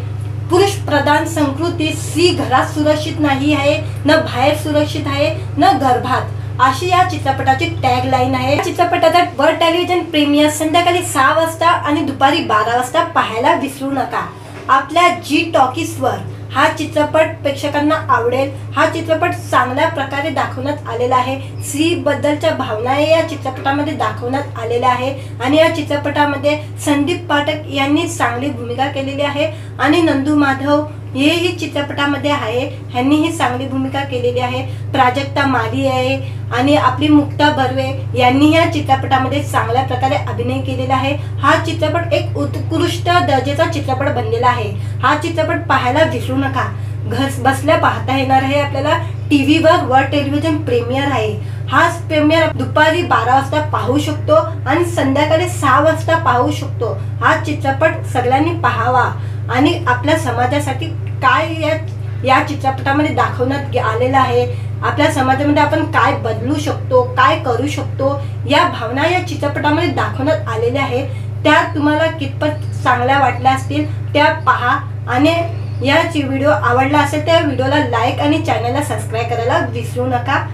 पुरुष प्रधान संस्कृती स्त्री घरात सुरक्षित नाही आहे, न बाहेर सुरक्षित आहे, न गर्भात, अशी या चित्रपटाची टॅगलाईन आहे। चित्रपटाचा वर्ल्ड टेलिव्हिजन प्रीमियर संध्याकाळी 6 वाजता आणि दुपारी 12 वाजता पाहायला विसरू नका। आपल्या जी टॉकीजवर हा चित्रपट प्रेक्षकांना आवडेल। हा चित्रपट चांगल्या प्रकारे दाखवण्यात आलेला आहे। स्त्री बद्दलच्या भावना या चित्रपटामध्ये दाखवण्यात आलेल्या आहे आणि या चित्रपटामध्ये संदीप पाठक यांनी चांगली भूमिका केलेली आहे आणि नंदू माधव हेही चित्रपटामध्ये आहे, ह्यांनीही चांगली भूमिका केलेली आहे। प्राजक्ता माली आहे आणि आपली मुक्ता बर्वे यांनी या चित्रपटामध्ये चांगल्या प्रकारे अभिनय केलेला आहे। हा चित्रपट एक उत्कृष्ट दर्जाचा चित्रपट बनलेला आहे। हा चित्रपट पाहायला विसरू नका। घर बसल्या पाहता येणार आहे आपल्याला। टीव्हीवर वर्ल्ड टेलिव्हिजन प्रीमियर आहे। हा प्रीमियर दुपारी 12 वाजता पाहू शकतो आणि संध्याकाळी 6 वाजता पाहू शकतो। हा चित्रपट सगळ्यांनी पाहावा आणि आपल्या समाजासाठी काय या चित्रपटामध्ये दाखवण्यात आलेलं आहे, आपल्या समाजामध्ये आपण काय बदलू शकतो, काय करू शकतो, या भावना या चित्रपटामध्ये दाखवण्यात आलेल्या आहे। त्या तुम्हाला कितपत चांगल्या वाटल्या असतील त्या पहा आणि याची व्हिडिओ आवडला असेल त्या व्हिडिओला लाईक आणि चॅनलला सबस्क्राइब करायला विसरू नका।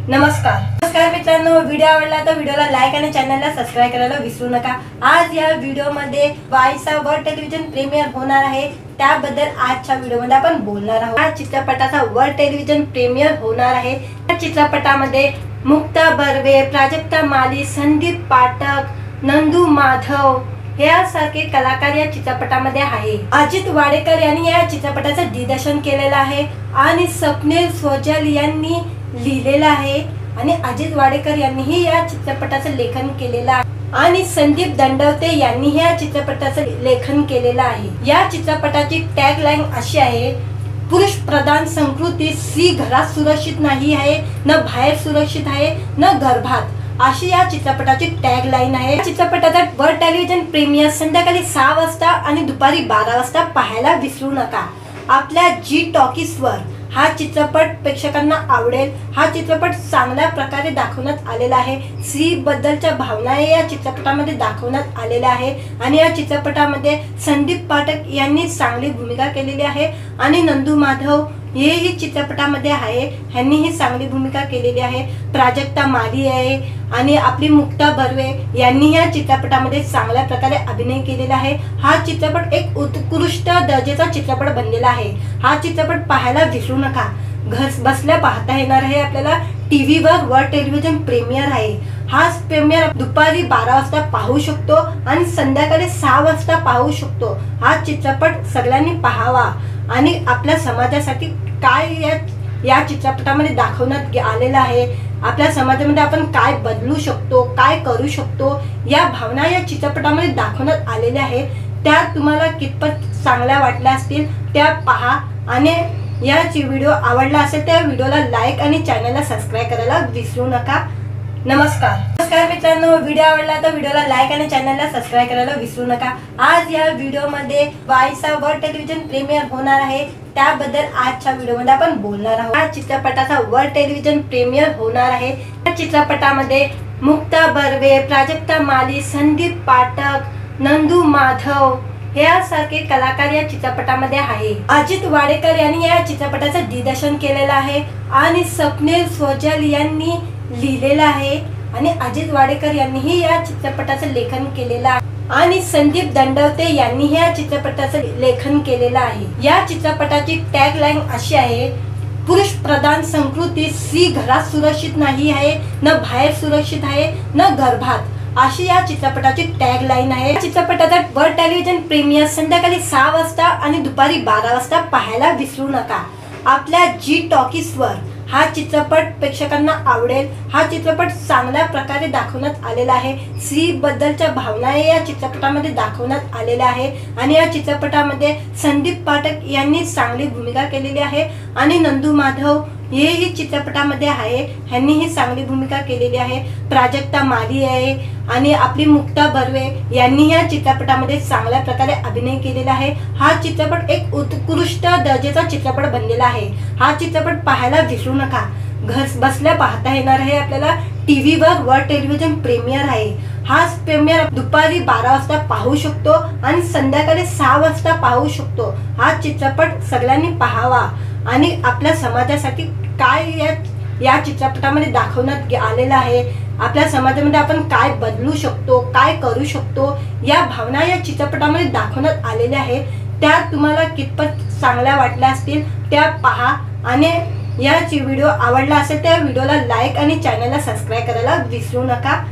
नमस्कार मित्रांनो, व्हिडिओ आवडला तर व्हिडिओला लाईक आणि चॅनलला सबस्क्राइब करायला विसरू नका। आज या व्हिडिओमध्ये 22 वर्ल्ड टेलिव्हिजन प्रीमियर होणार आहे, त्याबद्दल आजच्या व्हिडिओमध्ये आपण बोलणार आहोत। या चित्रपटाचा वर्ल्ड टेलिव्हिजन प्रीमियर होणार आहे। या चित्रपटामध्ये मुक्ता बर्वे, प्राजक्ता माली, संदीप पाठक, नंदू माधव यासारखे कलाकार या चित्रपटामध्ये आहे। अजित वाडेकर यांनी या चित्रपटाचं दिग्दर्शन केलेलं आहे आणि स्वप्नील सोजल यांनी लिहिलेलं आहे आणि अजित वाडेकर यांनीही या चित्रपटाचं लेखन केलेलं आहे आणि संदीप दंडवते यांनी या चित्रपटाचं लेखन केलेलं आहे। या चित्रपटाची टॅगलाईन अशी आहे, पुरुष प्रधान संस्कृती स्त्री घरात सुरक्षित नाही आहे, न बाहेर सुरक्षित आहे, न गर्भात, अशी या चित्रपटाची टॅगलाईन आहे। चित्रपटाचा वर्ल्ड टेलिव्हिजन प्रीमियर संध्याकाळी 6 वाजता आणि दुपारी 12 वाजता पाहायला विसरू नका। आपल्या जी टॉकीजवर हा चित्रपट प्रेक्षकांना आवडेल। हा चित्रपट चांगल्या प्रकारे दाखवण्यात आलेला आहे। स्त्री बद्दलच्या भावना या चित्रपटामध्ये दाखवण्यात आलेल्या आहे आणि या चित्रपटामध्ये संदीप पाठक यांनी चांगली भूमिका केलेली आहे आणि नंदू माधव हेही चित्रपटामध्ये आहे, ह्यांनी ही चांगली भूमिका केलेली आहे। प्राजक्ता माली आहे आणि आपली मुक्ता बर्वे यांनी या चित्रपटामध्ये चांगल्या प्रकारे अभिनय केलेला आहे। हा चित्रपट एक उत्कृष्ट दर्जाचा चित्रपट बनलेला आहे। हा चित्रपट पाहायला विसरू नका। घर बसल्या पाहता येणार आहे आपल्याला। टीव्हीवर वर्ल्ड टेलिव्हिजन प्रीमियर आहे। हा प्रीमियर दुपारी 12 वाजता पाहू शकतो आणि संध्याकाळी 6 वाजता पाहू शकतो। हा चित्रपट सगळ्यांनी पाहावा आणि आपल्या समाजासाठी काय या चित्रपटामध्ये दाखवण्यात आलेलं आहे, आपल्या समाजामध्ये आपण काय बदलू शकतो, काय करू शकतो, या भावना या चित्रपटामध्ये दाखवण्यात आलेल्या आहेत। त्या तुम्हाला कितपत चांगल्या वाटल्या असतील त्या पहा आणि याची व्हिडिओ आवडला असेल त्या व्हिडिओला लाईक आणि चॅनलला सबस्क्राईब करायला विसरू नका। नमस्कार मित्रांनो, व्हिडिओ आवडला तर व्हिडिओला लाईक आणि चॅनलला सबस्क्राईब करायला विसरू नका। आज या व्हिडिओमध्ये 22 वर्ल्ड टेलिव्हिजन प्रीमियर होणार आहे, त्याबद्दल आजच्या व्हिडिओमध्ये आपण बोलणार आहोत। या चित्रपटाचा वर्ल्ड टेलिव्हिजन प्रीमियर होणार आहे। या चित्रपटामध्ये मुक्ता बर्वे, प्राजक्ता माली, संदीप पाठक, नंदू माधव यासारखे कलाकार या चित्रपटामध्ये आहे। अजित वाडेकर यांनी या चित्रपटाचं दिग्दर्शन केलेलं आहे आणि स्वप्नील सोजल यांनी लिहिलेलं आहे आणि अजित वाडेकर यांनीही या चित्रपटाचं लेखन केलेलं आहे आणि संदीप दंडवते यांनी या चित्रपटाचं लेखन केलेलं आहे। या चित्रपटाची टॅगलाईन अशी आहे, पुरुष प्रधान संस्कृती स्त्री घरात सुरक्षित नाही आहे, न बाहेर सुरक्षित आहे, न गर्भात, अशी या चित्रपटाची टॅगलाईन आहे। चित्रपटाचा वर्ल्ड टेलिव्हिजन प्रीमियर संध्याकाळी 6 वाजता आणि दुपारी 12 वाजता पाहायला विसरू नका। आपल्या जी टॉकीजवर हा चित्रपट प्रेक्षकांना आवडेल। हा चित्रपट चांगल्या प्रकारे दाखवण्यात आलेला आहे। स्त्री बद्दलच्या भावना या चित्रपटामध्ये दाखवण्यात आलेल्या आहे आणि या चित्रपटामध्ये संदीप पाठक यांनी चांगली भूमिका केलेली आहे आणि नंदू माधव हेही चित्रपटामध्ये आहे, ह्यांनी ही चांगली भूमिका केलेली आहे। प्राजक्ता माली आहे आणि आपली मुक्ता बर्वे यांनी या चित्रपटामध्ये चांगल्या प्रकारे अभिनय केलेला आहे। हा चित्रपट एक उत्कृष्ट दर्जाचा चित्रपट बनलेला आहे। हा चित्रपट पाहायला विसरू नका। घर बसल्या पाहता येणार आहे आपल्याला। टीव्हीवर वर्ल्ड टेलिव्हिजन प्रीमियर आहे। हा प्रीमियर दुपारी 12 वाजता पाहू शकतो आणि संध्याकाळी 6 वाजता पाहू शकतो। हा चित्रपट सगळ्यांनी पाहावा आणि आपल्या समाजासाठी काय या चित्रपटामध्ये दाखवण्यात आलेलं आहे, आपल्या समाजामध्ये आपण काय बदलू शकतो, काय करू शकतो, या भावना या चित्रपटामध्ये दाखवण्यात आलेल्या आहेत। त्या तुम्हाला कितपत चांगल्या वाटल्या असतील त्या पहा आणि याची व्हिडिओ आवडला असेल त्या व्हिडिओला लाईक आणि चॅनलला सबस्क्राईब करायला विसरू नका।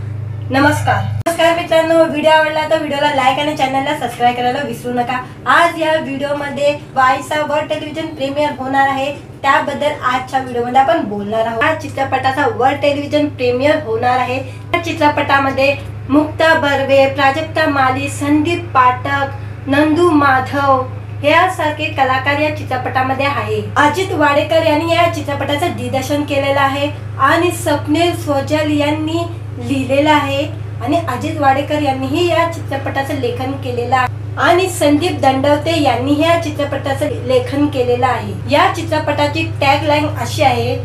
नमस्कार मित्रांनो, व्हिडिओ आवडला तर व्हिडिओला लाईक आणि चॅनलला सबस्क्राईब करायला विसरू नका। आज या व्हिडिओमध्ये 22 वर्ल्ड टेलिव्हिजन प्रीमियर होणार आहे, त्याबद्दल आजच्या व्हिडिओमध्ये आपण बोलणार आहोत। या चित्रपटाचा वर्ल्ड टेलिव्हिजन प्रीमियर होणार आहे। या चित्रपटामध्ये मुक्ता बर्वे, प्राजक्ता माली, संदीप पाठक, नंदू माधव यासारखे कलाकार या चित्रपटामध्ये आहे। अजित वाडेकर यांनी या चित्रपटाचं दिग्दर्शन केलेलं आहे आणि स्वप्नील सोजल यांनी लिहिलेलं आहे आणि अजित वाडेकर यांनीही या चित्रपटाचं लेखन केलेलं आहे आणि संदीप दंडवते यांनी या चित्रपटाचं लेखन केलेलं आहे। या चित्रपटाची टॅगलाईन अशी आहे,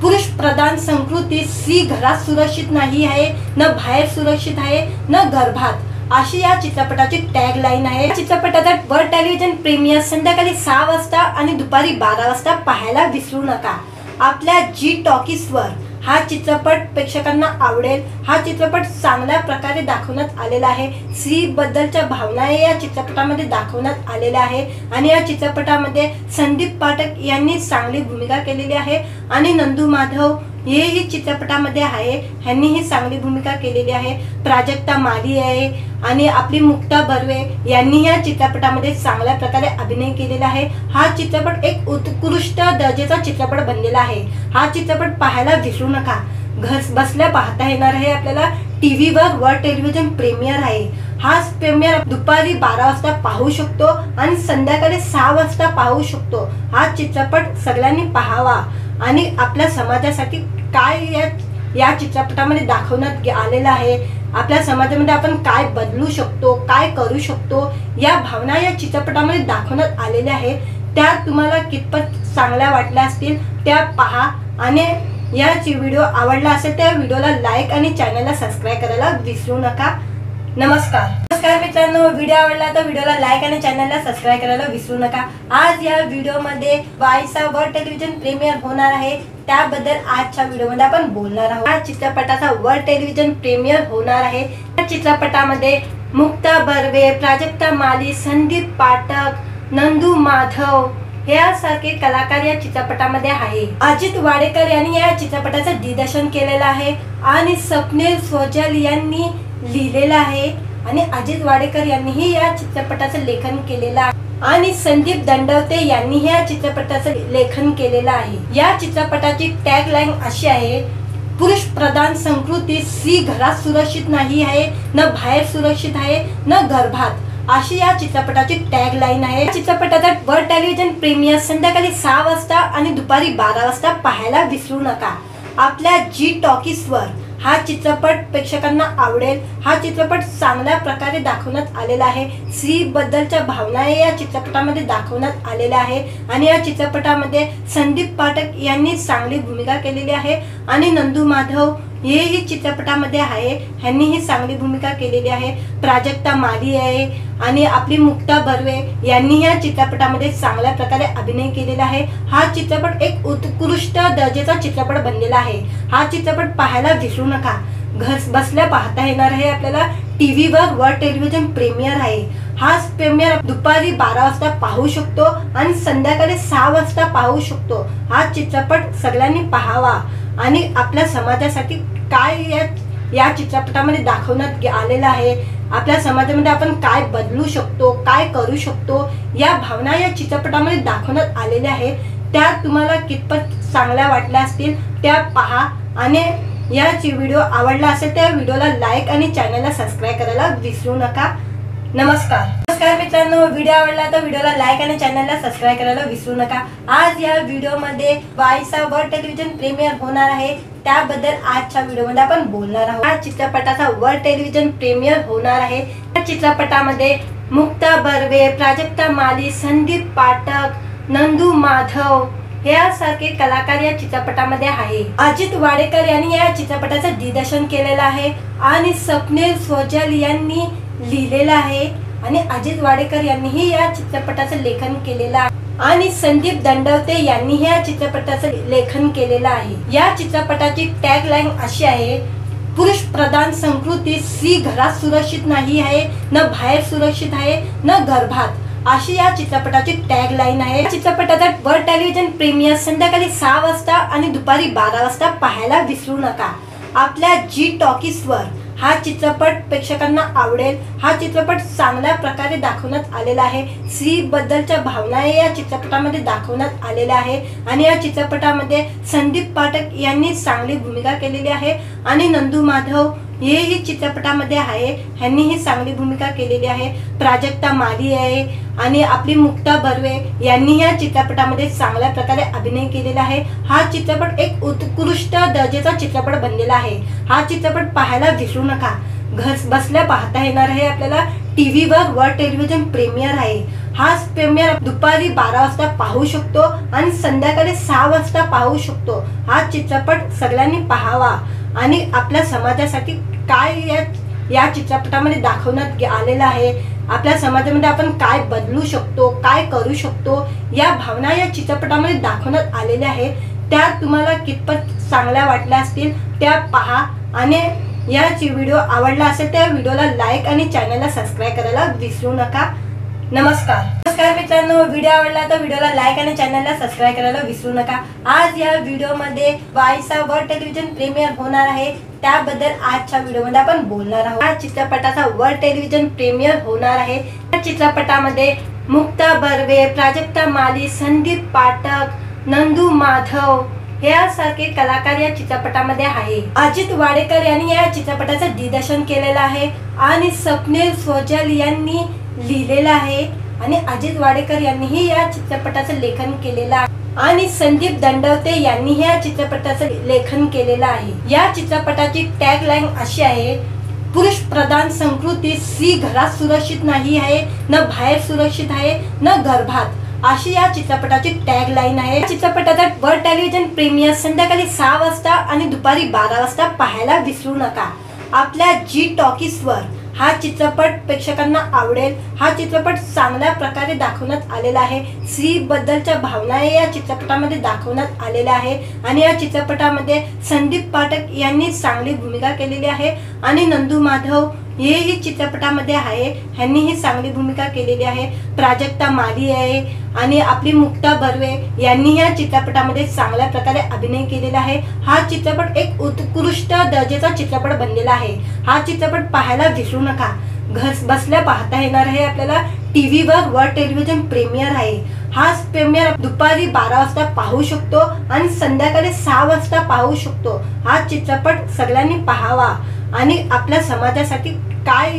पुरुष प्रधान संस्कृती स्त्री घरात सुरक्षित नाही आहे, न बाहेर सुरक्षित आहे, न गर्भात, अशी या चित्रपटाची टॅगलाईन आहे। चित्रपटाचा वर्ल्ड टेलिव्हिजन प्रीमियर संध्याकाळी 6 वाजता आणि दुपारी 12 वाजता पाहायला विसरू नका। आपल्या जी टॉकीजवर हा चित्रपट प्रेक्षकांना आवडेल। हा चित्रपट चांगल्या प्रकारे दाखवण्यात आलेला आहे। स्त्री बद्दलच्या भावना या चित्रपटामध्ये दाखवण्यात आलेल्या आहे आणि या चित्रपटामध्ये संदीप पाठक यांनी चांगली भूमिका केलेली आहे आणि नंदू माधव हेही चित्रपटामध्ये आहे, ह्यांनी ही चांगली भूमिका केलेली आहे। प्राजक्ता माली आहे आणि आपली मुक्ता बर्वे यांनी या चित्रपटामध्ये चांगल्या प्रकारे अभिनय केलेला आहे। हा चित्रपट एक उत्कृष्ट दर्जाचा चित्रपट बनलेला आहे। हा चित्रपट पाहायला विसरू नका। घर बसल्या पाहता येणार आहे आपल्याला। टीव्हीवर वर्ल्ड टेलिव्हिजन प्रीमियर आहे। हा प्रीमियर दुपारी 12 वाजता पाहू शकतो आणि संध्याकाळी 6 वाजता पाहू शकतो। हा चित्रपट सगळ्यांनी पाहावा आणि आपल्या समाजासाठी काय या चित्रपटामध्ये दाखवण्यात आलेलं आहे, आपल्या समाजामध्ये आपण काय बदलू शकतो, काय करू शकतो, या भावना या चित्रपटामध्ये दाखवण्यात आलेल्या आहे। त्या तुम्हाला कितपत चांगल्या वाटल्या असतील त्या पहा आणि याची व्हिडिओ आवडला असेल त्या व्हिडिओला लाईक आणि चॅनलला सबस्क्राईब करायला विसरू नका। नमस्कार मित्रांनो, व्हिडिओ आवडला तर व्हिडिओला लाईक आणि चॅनलला सबस्क्राईब करायला विसरू नका। आज या व्हिडिओमध्ये 22 वर्ल्ड टेलिव्हिजन प्रीमियर होणार आहे, त्याबद्दल आजच्या व्हिडिओमध्ये आपण बोलणार आहोत। या चित्रपटाचा वर्ल्ड टेलिव्हिजन प्रीमियर होणार आहे। या चित्रपटामध्ये मुक्ता बर्वे, प्राजक्ता माली, संदीप पाठक, नंदू माधव यासारखे कलाकार या चित्रपटामध्ये आहे। अजित वाडेकर यांनी या चित्रपटाचं दिग्दर्शन केलेलं आहे आणि स्वप्नील सोजल यांनी लिहिलेलं आहे आणि अजित वाडेकर यांनीही या चित्रपटाचं लेखन केलेलं आहे आणि संदीप दंडवते यांनीही या चित्रपटाचं लेखन केलेलं आहे। या चित्रपटाची टॅगलाईन अशी आहे, पुरुष प्रधान संस्कृती स्त्री घरात सुरक्षित नाही आहे, न बाहेर सुरक्षित आहे, न गर्भात, अशी या चित्रपटाची टॅगलाईन आहे। चित्रपटाचा वर्ल्ड टेलिव्हिजन प्रीमियर संध्याकाळी 6 वाजता आणि दुपारी 12 वाजता पाहायला विसरू नका। आपल्या जी टॉकीजवर हा चित्रपट प्रेक्षकांना आवडेल। हा चित्रपट चांगल्या प्रकारे दाखवण्यात आलेला आहे। स्त्री बद्दलच्या भावना या चित्रपटामध्ये दाखवण्यात आलेल्या आहे आणि या चित्रपटामध्ये संदीप पाठक यांनी चांगली भूमिका केलेली आहे आणि नंदू माधव हेही चित्रपटामध्ये आहे, ह्यांनीही चांगली भूमिका केलेली आहे। प्राजक्ता माली आहे आणि आपली मुक्ता बर्वे यांनी या चित्रपटामध्ये चांगल्या प्रकारे अभिनय केलेला आहे। हा चित्रपट एक उत्कृष्ट दर्जाचा चित्रपट बनलेला आहे। हा चित्रपट पाहायला विसरू नका। घर बसल्या पाहता येणार आहे आपल्याला। टीव्हीवर वर्ल्ड टेलिव्हिजन प्रीमियर आहे। हा प्रीमियर दुपारी 12 वाजता पाहू शकतो आणि संध्याकाळी 6 वाजता पाहू शकतो। हा चित्रपट सगळ्यांनी पाहावा आणि आपल्या समाजासाठी काय या चित्रपटामध्ये दाखवण्यात आलेलं आहे, आपल्या समाजामध्ये आपण काय बदलू शकतो, काय करू शकतो, या भावना या चित्रपटामध्ये दाखवण्यात आलेल्या आहे। त्या तुम्हाला कितपत चांगल्या वाटल्या असतील त्या पहा आणि याची व्हिडिओ आवडला असेल त्या व्हिडिओला लाईक आणि चॅनलला सबस्क्राईब करायला विसरू नका। नमस्कार मित्रांनो, व्हिडिओ आवडला तर व्हिडिओला लाईक आणि चॅनलला सबस्क्राईब करायला विसरू नका। आज या व्हिडिओमध्ये 22 वर्ल्ड टेलिव्हिजन प्रीमियर होणार आहे, त्याबद्दल आजच्या व्हिडिओमध्ये आपण बोलणार आहोत। या चित्रपटाचा वर्ल्ड टेलिव्हिजन प्रीमियर होणार आहे। या चित्रपटामध्ये मुक्ता बर्वे, प्राजक्ता माली, संदीप पाठक, नंदू माधव यासारखे कलाकार या चित्रपटामध्ये आहे। अजित वाडेकर यांनी या चित्रपटाचं दिग्दर्शन केलेलं आहे आणि स्वप्नील सोजल यांनी लिहिलेलं आहे आणि अजित वाडेकर यांनीही या चित्रपटाचं लेखन केलेलं आहे आणि संदीप दंडवते यांनीही या चित्रपटाचं लेखन केलेलं आहे। या चित्रपटाची टॅगलाईन अशी आहे, पुरुष प्रधान संस्कृती स्त्री घरात सुरक्षित नाही आहे, न बाहेर सुरक्षित आहे, न गर्भात, अशी या चित्रपटाची टॅगलाईन आहे। चित्रपटाचा वर्ल्ड टेलिव्हिजन प्रीमियर संध्याकाळी 6 वाजता आणि दुपारी 12 वाजता पाहायला विसरू नका। आपल्या जी टॉकीजवर हा चित्रपट प्रेक्षकांना आवडेल। हा चित्रपट चांगल्या प्रकारे दाखवण्यात आलेला आहे। स्त्री बद्दलच्या भावना या चित्रपटामध्ये दाखवण्यात आलेल्या आहे आणि या चित्रपटामध्ये संदीप पाठक यांनी चांगली भूमिका केलेली आहे आणि नंदू माधव हेही चित्रपटामध्ये आहे, ह्यांनीही चांगली भूमिका केलेली आहे। प्राजक्ता माली आहे आणि आपली मुक्ता बर्वे यांनी या चित्रपटामध्ये चांगल्या प्रकारे अभिनय केलेला आहे। हा चित्रपट एक उत्कृष्ट दर्जाचा चित्रपट बनलेला आहे। हा चित्रपट पाहायला विसरू नका। घर बसल्या पाहता येणार आहे आपल्याला। टीव्हीवर वर्ल्ड टेलिव्हिजन प्रीमियर आहे। हा प्रीमियर दुपारी 12 वाजता पाहू शकतो आणि संध्याकाळी 6 वाजता पाहू शकतो। हा चित्रपट सगळ्यांनी पाहावा आणि आपल्या समाजासाठी काय या चित्रपटामध्ये दाखवण्यात आलेलं आहे, आपल्या समाजामध्ये आपण काय बदलू शकतो, काय करू शकतो, या भावना या चित्रपटामध्ये दाखवण्यात आलेल्या आहे। त्या तुम्हाला कितपत चांगल्या वाटल्या असतील त्या पहा आणि याची व्हिडिओ आवडला असेल त्या व्हिडिओला लाईक आणि चॅनलला सबस्क्राईब करायला विसरू नका। नमस्कार मित्रांनो, व्हिडिओ आवडला तर व्हिडिओला लाईक आणि चॅनलला सबस्क्राईब करायला विसरू नका। आज या व्हिडिओमध्ये 22 वर्ल्ड टेलिव्हिजन प्रीमियर होणार आहे, त्याबद्दल आजच्या व्हिडिओमध्ये आपण बोलणार आहोत। या चित्रपटाचा वर्ल्ड टेलिव्हिजन प्रीमियर होणार आहे। या चित्रपटामध्ये मुक्ता बर्वे, प्राजक्ता माली, संदीप पाठक, नंदू माधव यासारखे कलाकार या चित्रपटामध्ये आहे। अजित वाडेकर यांनी या चित्रपटाचं दिग्दर्शन केलेलं आहे आणि स्वप्नील सोजल यांनी लिहिलेलं आहे आणि अजित वाडेकर यांनीही या चित्रपटाचं लेखन केलेलं आहे आणि संदीप दंडवते यांनी या चित्रपटाचं लेखन केलेलं आहे। या चित्रपटाची टॅगलाईन अशी आहे, पुरुष प्रधान संस्कृती स्त्री घरात सुरक्षित नाही आहे, न बाहेर सुरक्षित आहे, न गर्भात, अशी या चित्रपटाची टॅगलाईन आहे। चित्रपटाचा वर्ल्ड टेलिव्हिजन प्रीमियर संध्याकाळी 6 वाजता आणि दुपारी 12 वाजता पाहायला विसरू नका। आपल्या जी टॉकीजवर हा चित्रपट प्रेक्षकांना आवडेल। हा चित्रपट चांगल्या प्रकारे दाखवण्यात आलेला आहे। स्त्री बद्दलच्या भावना या चित्रपटामध्ये दाखवण्यात आलेल्या आहे आणि या चित्रपटामध्ये संदीप पाठक यांनी चांगली भूमिका केलेली आहे आणि नंदू माधव हेही चित्रपटामध्ये आहे, ह्यांनीही चांगली भूमिका केलेली आहे। प्राजक्ता माली आहे आणि आपली मुक्ता बर्वे यांनी या चित्रपटामध्ये चांगल्या प्रकारे अभिनय केलेला आहे। हा चित्रपट एक उत्कृष्ट दर्जाचा चित्रपट बनलेला आहे। हा चित्रपट पाहायला विसरू नका। घर बसल्या पाहता येणार आहे आपल्याला। टीव्हीवर वर्ल्ड टेलिव्हिजन प्रीमियर आहे। हा प्रीमियर दुपारी 12 वाजता पाहू शकतो आणि संध्याकाळी 6 वाजता पाहू शकतो। हा चित्रपट सगळ्यांनी पाहावा आणि आपल्या समाजासाठी काय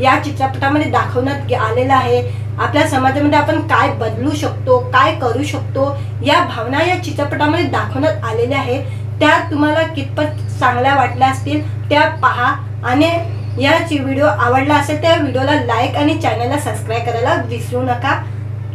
या चित्रपटामध्ये दाखवण्यात आलेलं आहे, आपल्या समाजामध्ये आपण काय बदलू शकतो, काय करू शकतो, या भावना या चित्रपटामध्ये दाखवण्यात आलेल्या आहे। त्या तुम्हाला कितपत चांगल्या वाटल्या असतील त्या पहा आणि याची व्हिडिओ आवडला असेल त्या व्हिडिओला लाईक आणि चॅनलला सबस्क्राईब करायला विसरू नका।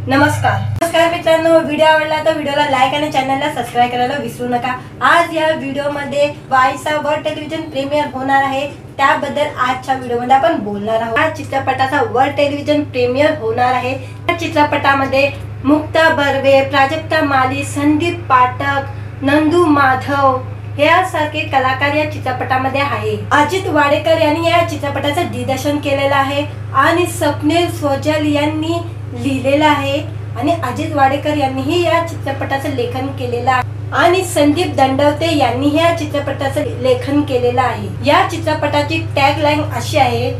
नमस्कार मित्रांनो, व्हिडिओ आवडला तर व्हिडिओला लाईक आणि चॅनलला सबस्क्राईब करायला विसरू नका। आज या व्हिडिओमध्ये 22 वर्ल्ड टेलिव्हिजन प्रीमियर होणार आहे, त्याबद्दल आजच्या व्हिडिओमध्ये आपण बोलणार आहोत। या चित्रपटाचा वर्ल्ड टेलिव्हिजन प्रीमियर होणार आहे। या चित्रपटामध्ये मुक्ता बर्वे, प्राजक्ता माली, संदीप पाठक, नंदू माधव यासारखे कलाकार या चित्रपटामध्ये आहे। अजित वाडेकर यांनी या चित्रपटाचं दिग्दर्शन केलेलं आहे आणि स्वप्नील सोजल यांनी लिहिलेलं आहे आणि अजित वाडेकर यांनीही या चित्रपटाचं लेखन केलेलं आहे आणि संदीप दंडवते यांनी या चित्रपटाचं लेखन केलेलं आहे। या चित्रपटाची टॅगलाईन अशी आहे,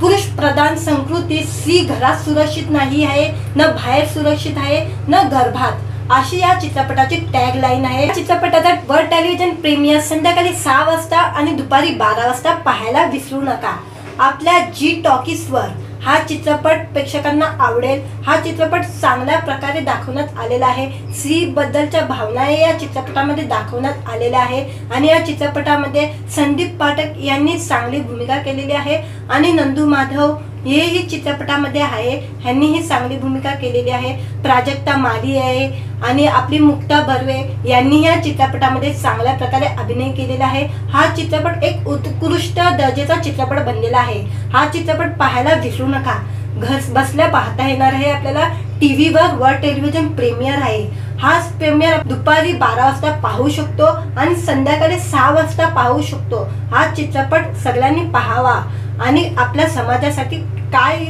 पुरुष प्रधान संस्कृती स्त्री घरात सुरक्षित नाही आहे, न बाहेर सुरक्षित आहे, न गर्भात, अशी या चित्रपटाची टॅगलाईन आहे। चित्रपटाचा वर्ल्ड टेलिव्हिजन प्रीमियर संध्याकाळी 6 वाजता आणि दुपारी 12 वाजता पाहायला विसरू नका। आपल्या जी टॉकीजवर हा चित्रपट प्रेक्षकांना आवडेल। हा चित्रपट चांगल्या प्रकारे दाखवण्यात आलेला आहे। स्त्री बद्दलच्या भावना या चित्रपटामध्ये दाखवण्यात आलेल्या आहे आणि या चित्रपटामध्ये संदीप पाठक यांनी चांगली भूमिका केलेली आहे आणि नंदू माधव हेही चित्रपटामध्ये आहे, ह्यांनीही चांगली भूमिका केलेली आहे। प्राजक्ता माली आहे आणि आपली मुक्ता बर्वे यांनी या चित्रपटामध्ये चांगल्या प्रकारे अभिनय केलेला आहे। हा चित्रपट एक उत्कृष्ट दर्जाचा चित्रपट बनलेला आहे। हा चित्रपट पाहायला विसरू नका। घर बसल्या पाहता येणार आहे आपल्याला। टीव्हीवर वर्ल्ड टेलिव्हिजन प्रीमियर आहे। हा प्रीमियर दुपारी 12 वाजता पाहू शकतो आणि संध्याकाळी 6 वाजता पाहू शकतो। हा चित्रपट सगळ्यांनी पाहावा आणि आपल्या समाजासाठी काय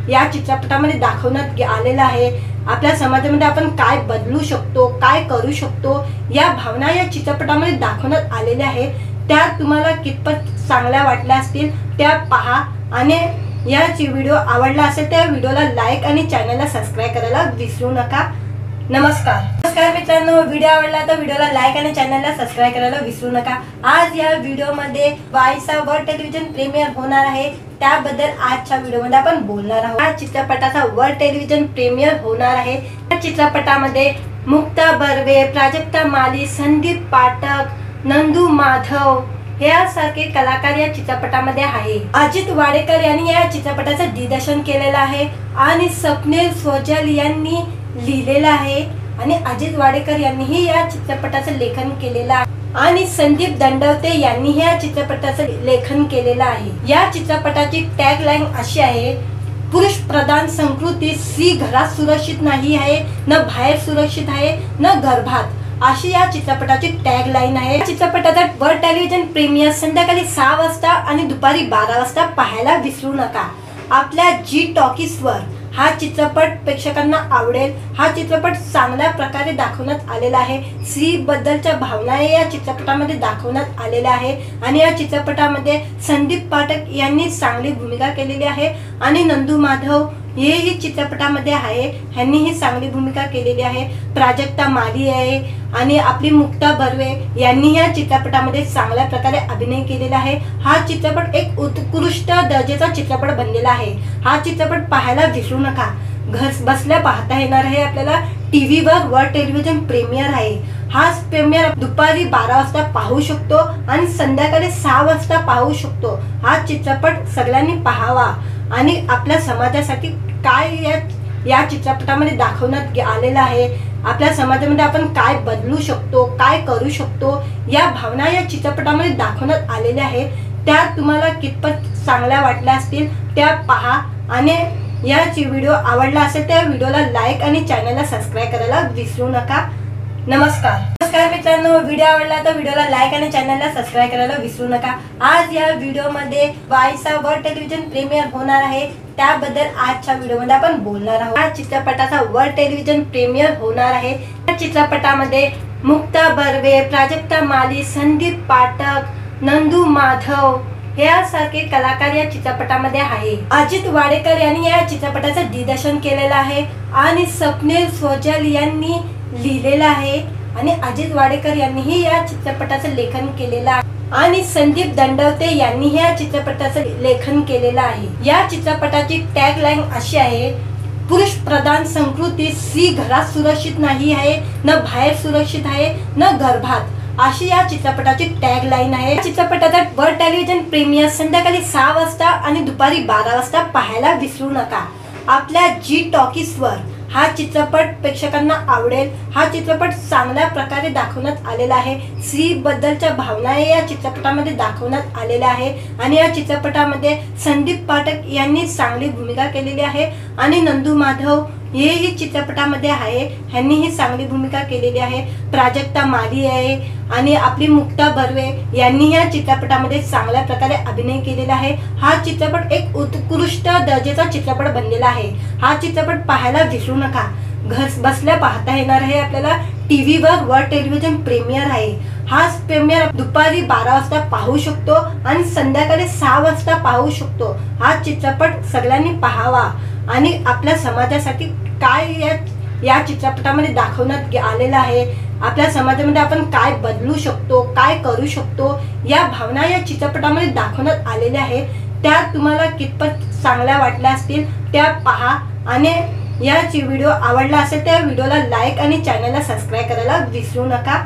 या चित्रपटामध्ये दाखवण्यात आलेलं आहे, आपल्या समाजामध्ये आपण काय बदलू शकतो, काय करू शकतो, या भावना या चित्रपटामध्ये दाखवण्यात आलेल्या आहे। त्या तुम्हाला कितपत चांगल्या वाटल्या असतील त्या पहा आणि याची व्हिडिओ आवडला असेल त्या व्हिडिओला लाईक आणि चॅनलला सबस्क्राईब करायला विसरू नका। नमस्कार मित्रांनो, व्हिडिओ आवडला तर व्हिडिओला लाईक आणि चॅनलला सबस्क्राईब करायला विसरू नका। आज या व्हिडिओमध्ये 22 वर्ल्ड टेलिव्हिजन प्रीमियर होणार आहे, त्याबद्दल आजच्या व्हिडिओमध्ये आपण बोलणार आहोत। या चित्रपटाचा वर्ल्ड टेलिव्हिजन प्रीमियर होणार आहे। या चित्रपटामध्ये मुक्ता बर्वे, प्राजक्ता माली, संदीप पाठक, नंदू माधव यासारखे कलाकार या चित्रपटामध्ये आहे। अजित वाडेकर यांनी या चित्रपटाचं दिग्दर्शन केलेलं आहे आणि स्वप्नील सोजल यांनी लिहिलेलं आहे आणि अजित वाडेकर यांनीही या चित्रपटाचं लेखन केलेलं आहे आणि संदीप दंडवते यांनी या चित्रपटाचं लेखन केलेलं आहे। या चित्रपटाची टॅगलाईन अशी आहे, पुरुष प्रधान संस्कृती स्त्री घरात सुरक्षित नाही आहे, न बाहेर सुरक्षित आहे, न गर्भात, अशी या चित्रपटाची टॅगलाईन आहे। चित्रपटाचा वर्ल्ड टेलिव्हिजन प्रीमियर संध्याकाळी 6 वाजता आणि दुपारी 12 वाजता पाहायला विसरू नका। आपल्या जी टॉकीजवर हा चित्रपट प्रेक्षकांना आवडेल। हा चित्रपट चांगल्या प्रकारे दाखवण्यात आलेला आहे। स्त्री बद्दलच्या भावना या चित्रपटामध्ये दाखवण्यात आलेल्या आहे आणि या चित्रपटामध्ये संदीप पाठक यांनी चांगली भूमिका केलेली आहे आणि नंदू माधव हे ही चित्रपटामध्ये आहे। ह्यांनी ही चांगली भूमिका केलेली आहे। प्राजक्ता माली आहे आणि आपली मुक्ता बर्वे यांनी या चित्रपटामध्ये चांगल्या प्रकारे अभिनय केलेला आहे। हा चित्रपट एक उत्कृष्ट दर्जाचा चित्रपट बनलेला आहे। हा चित्रपट पाहायला विसरू नका। घर बसल्या पाहता येणार आहे आपल्याला। टीव्हीवर वर्ल्ड टेलिव्हिजन प्रीमियर आहे। हा प्रीमियर दुपारी 12 वाजता पाहू शकतो आणि संध्याकाळी 6 वाजता पाहू शकतो। हा चित्रपट सगळ्यांनी पाहावा आणि आपल्या समाजासाठी काय या चित्रपटामध्ये दाखवण्यात आलेलं आहे, आपल्या समाजामध्ये आपण काय बदलू शकतो, काय करू शकतो, या भावना या चित्रपटामध्ये दाखवण्यात आलेल्या आहेत। त्या तुम्हाला कितपत चांगल्या वाटल्या असतील त्या पहा आणि याची व्हिडिओ आवडला असेल त्या व्हिडिओला लाईक आणि चॅनलला सबस्क्राइब करायला विसरू नका। नमस्कार मित्रांनो, व्हिडिओ आवडला तर व्हिडिओला लाईक आणि चॅनलला सबस्क्राइब करायला विसरू नका। आज या व्हिडिओमध्ये 22 वर्ल्ड टेलिव्हिजन प्रीमियर होणार आहे, त्याबद्दल आजच्या व्हिडिओमध्ये आपण बोलणार आहोत। या चित्रपटाचा वर्ल्ड टेलिव्हिजन प्रीमियर होणार आहे। या चित्रपटामध्ये मुक्ता बर्वे, प्राजक्ता माली, संदीप पाठक, नंदू माधव यासारखे कलाकार या चित्रपटामध्ये आहे। अजित वाडेकर यांनी या चित्रपटाचं दिग्दर्शन केलेलं आहे आणि स्वप्नील सोजल यांनी लिहिलेलं आहे आणि अजित वाडेकर यांनीही या चित्रपटाचं लेखन केलेलं आहे आणि संदीप दंडवते यांनी या चित्रपटाचं लेखन केलेलं आहे। या चित्रपटाची टॅगलाईन अशी आहे, पुरुष प्रधान संस्कृती स्त्री घरात सुरक्षित नाही आहे, न बाहेर सुरक्षित आहे, न गर्भात, अशी या चित्रपटाची टॅगलाईन आहे। चित्रपटाचा वर्ल्ड टेलिव्हिजन प्रीमियर संध्याकाळी 6 वाजता आणि दुपारी 12 वाजता पाहायला विसरू नका। आपल्या जी टॉकीजवर हा चित्रपट प्रेक्षकांना आवडेल। हा चित्रपट चांगल्या प्रकारे दाखवण्यात आलेला आहे। स्त्री बद्दलच्या भावना या चित्रपटामध्ये दाखवण्यात आलेल्या आहे आणि या चित्रपटामध्ये संदीप पाठक यांनी चांगली भूमिका केलेली आहे आणि नंदू माधव हे ही चित्रपटामध्ये आहे। ह्यांनी ही चांगली भूमिका केलेली आहे। प्राजक्ता माली आहे आणि आपली मुक्ता बर्वे यांनी या चित्रपटामध्ये चांगल्या प्रकारे अभिनय केलेला आहे। हा चित्रपट एक उत्कृष्ट दर्जाचा चित्रपट बनलेला आहे। हा चित्रपट पाहायला विसरू नका। घर बसल्या पाहता येणार आहे आपल्याला। टीव्हीवर वर्ल्ड टेलिव्हिजन प्रीमियर आहे। हा प्रीमियर दुपारी 12 वाजता पाहू शकतो आणि संध्याकाळी 6 वाजता पाहू शकतो। हा चित्रपट सगळ्यांनी पाहावा आणि आपल्या समाजासाठी काय या चित्रपटामध्ये दाखवण्यात आलेलं आहे, आपल्या समाजामध्ये आपण काय बदलू शकतो, काय करू शकतो, या भावना या चित्रपटामध्ये दाखवण्यात आलेल्या आहेत। त्या तुम्हाला कितपत चांगल्या वाटल्या असतील त्या पहा आणि याची व्हिडिओ आवडला असेल त्या व्हिडिओला लाईक आणि चॅनलला सबस्क्राइब करायला विसरू नका।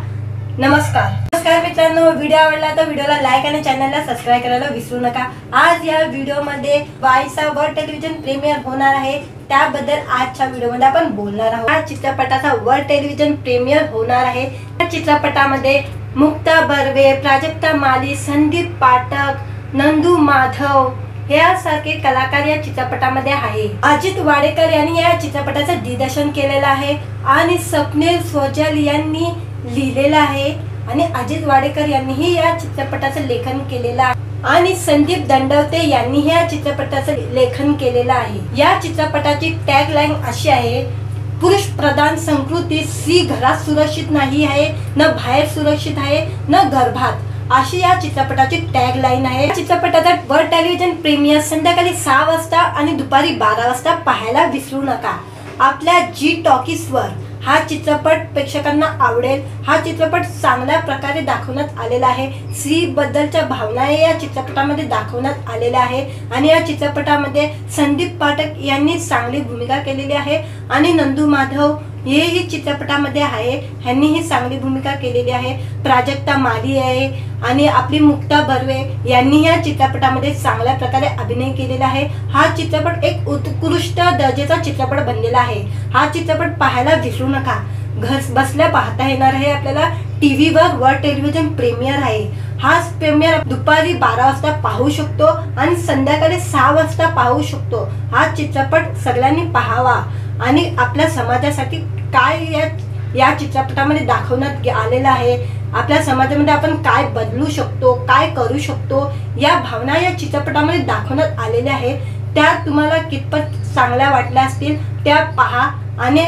नमस्कार मित्रांनो, व्हिडिओ आवडला तर व्हिडिओला लाईक आणि चॅनलला सबस्क्राइब करायला विसरू नका। आज या व्हिडिओमध्ये 22 वर्ल्ड टेलिव्हिजन प्रीमियर होणार आहे, त्याबद्दल आजच्या व्हिडिओमध्ये आपण बोलणार आहोत। या चित्रपटाचा वर्ल्ड टेलिव्हिजन प्रीमियर होणार आहे। या चित्रपटामध्ये मुक्ता बर्वे, प्राजक्ता माली, संदीप पाठक, नंदू माधव यासारखे कलाकार या चित्रपटामध्ये आहे। अजित वाडेकर यांनी या चित्रपटाचं दिग्दर्शन केलेलं आहे आणि स्वप्नील सोजल यांनी लिहिलेलं आहे आणि अजित वाडेकर यांनीही या चित्रपटाचं लेखन केलेलं आहे आणि संदीप दंडवते यांनी या चित्रपटाचं लेखन केलेलं आहे। या चित्रपटाची टॅगलाईन अशी आहे, पुरुष प्रधान संस्कृती स्त्री घरात सुरक्षित नाही आहे, न बाहेर सुरक्षित आहे, न गर्भात, अशी या चित्रपटाची टॅगलाईन आहे। चित्रपटाचा वर्ल्ड टेलिव्हिजन प्रीमियर संध्याकाळी 6 वाजता आणि दुपारी 12 वाजता पाहायला विसरू नका। आपल्या जी टॉकीजवर हा चित्रपट प्रेक्षकांना आवडेल। हा चित्रपट चांगल्या प्रकारे दाखवण्यात आलेला आहे। स्त्री बद्दलच्या भावना या चित्रपटामध्ये दाखवण्यात आलेल्या आहेत आणि या चित्रपटामध्ये संदीप पाठक यांनी चांगली भूमिका केलेली आहे आणि नंदू माधव हे ही चित्रपटामध्ये आहे। ह्यांनी ही चांगली भूमिका केलेली आहे। प्राजक्ता माली आहे आणि आपली मुक्ता बर्वे यांनी या चित्रपटामध्ये चांगल्या प्रकारे अभिनय केलेला आहे। हा चित्रपट एक उत्कृष्ट दर्जाचा चित्रपट बनलेला आहे। हा चित्रपट पाहायला विसरू नका। घर बसल्या पाहता येणार आहे आपल्याला। टीव्हीवर वर्ल्ड टेलिव्हिजन प्रीमियर आहे। हा प्रीमियर दुपारी 12 वाजता पाहू शकतो आणि संध्याकाळी 6 वाजता पाहू शकतो। हा चित्रपट सगळ्यांनी पाहावा आणि आपल्या समाजासाठी काय या चित्रपटामध्ये दाखवण्यात आलेलं आहे, आपल्या समाजामध्ये आपण काय बदलू शकतो, काय करू शकतो, या भावना या चित्रपटामध्ये दाखवण्यात आलेल्या आहेत। त्या तुम्हाला कितपत चांगल्या वाटल्या असतील त्या पहा आणि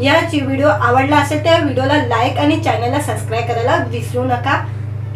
याची व्हिडिओ आवडला असेल त्या व्हिडिओला लाईक आणि चॅनलला सबस्क्राइब करायला विसरू नका।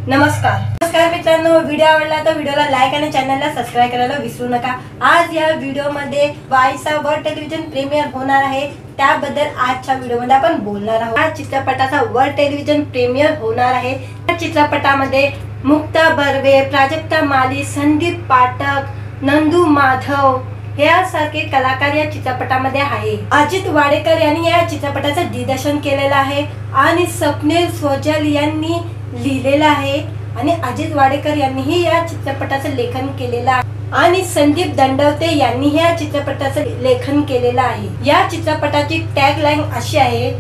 नमस्कार। नमस्कार मित्रांनो, व्हिडिओ आवडला तर व्हिडिओला लाईक आणि चॅनलला सबस्क्राइब करायला विसरू नका। आज या व्हिडिओमध्ये 22वा टेलिव्हिजन प्रीमियर होणार आहे, त्याबद्दल आजच्या व्हिडिओमध्ये आपण बोलणार आहोत। या चित्रपटाचा वर्ल्ड टेलिव्हिजन प्रीमियर होणार आहे। या चित्रपटामध्ये मुक्ता बर्वे, प्राजक्ता माली, संदीप पाठक, नंदू माधव यासारखे कलाकार या चित्रपटामध्ये आहे। अजित वाडेकर यांनी या चित्रपटाचं दिग्दर्शन केलेलं आहे आणि स्वप्नील सोजल यांनी लिहिलेलं आहे आणि अजित वाडेकर यांनीही या चित्रपटाचं लेखन केलेलं आहे आणि संदीप दंडवते यांनी या चित्रपटाचं लेखन केलेलं आहे। या चित्रपटाची टॅगलाईन अशी आहे,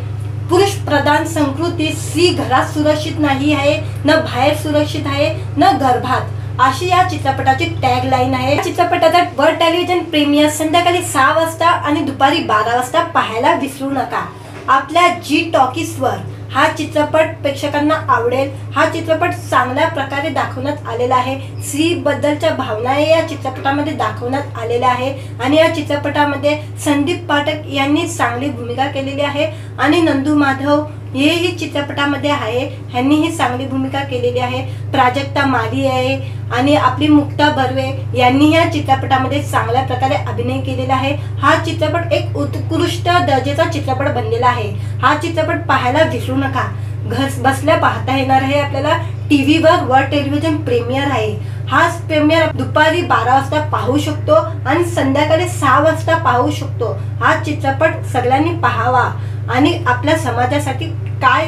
पुरुष प्रधान संस्कृती स्त्री घरात सुरक्षित नाही आहे, न बाहेर सुरक्षित आहे, न गर्भात, अशी या चित्रपटाची टॅगलाईन आहे। चित्रपटाचा वर्ल्ड टेलिव्हिजन प्रीमियर संध्याकाळी 6 वाजता आणि दुपारी 12 वाजता पाहायला विसरू नका। आपल्या जी टॉकीजवर हा चित्रपट प्रेक्षकांना आवडेल। हा चित्रपट चांगल्या प्रकारे दाखवण्यात आलेला आहे। स्त्री बद्दलच्या भावना या चित्रपटामध्ये दाखवण्यात आलेल्या आहे आणि या चित्रपटामध्ये संदीप पाठक यांनी चांगली भूमिका केलेली आहे आणि नंदू माधव हेही चित्रपटामध्ये आहे, ह्यांनीही चांगली भूमिका केलेली आहे। प्राजक्ता माली आहे आणि आपली मुक्ता बर्वे यांनी या चित्रपटामध्ये चांगल्या प्रकारे अभिनय केलेला आहे। हा चित्रपट एक उत्कृष्ट दर्जाचा चित्रपट बनलेला आहे। हा चित्रपट पाहायला विसरू नका। घर बसल्या पाहता येणार आहे आपल्याला। टीव्हीवर वर्ल्ड टेलिव्हिजन प्रीमियर आहे। हा प्रीमियर दुपारी 12 वाजता पाहू शकतो आणि संध्याकाळी 6 वाजता पाहू शकतो। हा चित्रपट सगळ्यांनी पाहावा आणि आपल्या समाजासाठी काय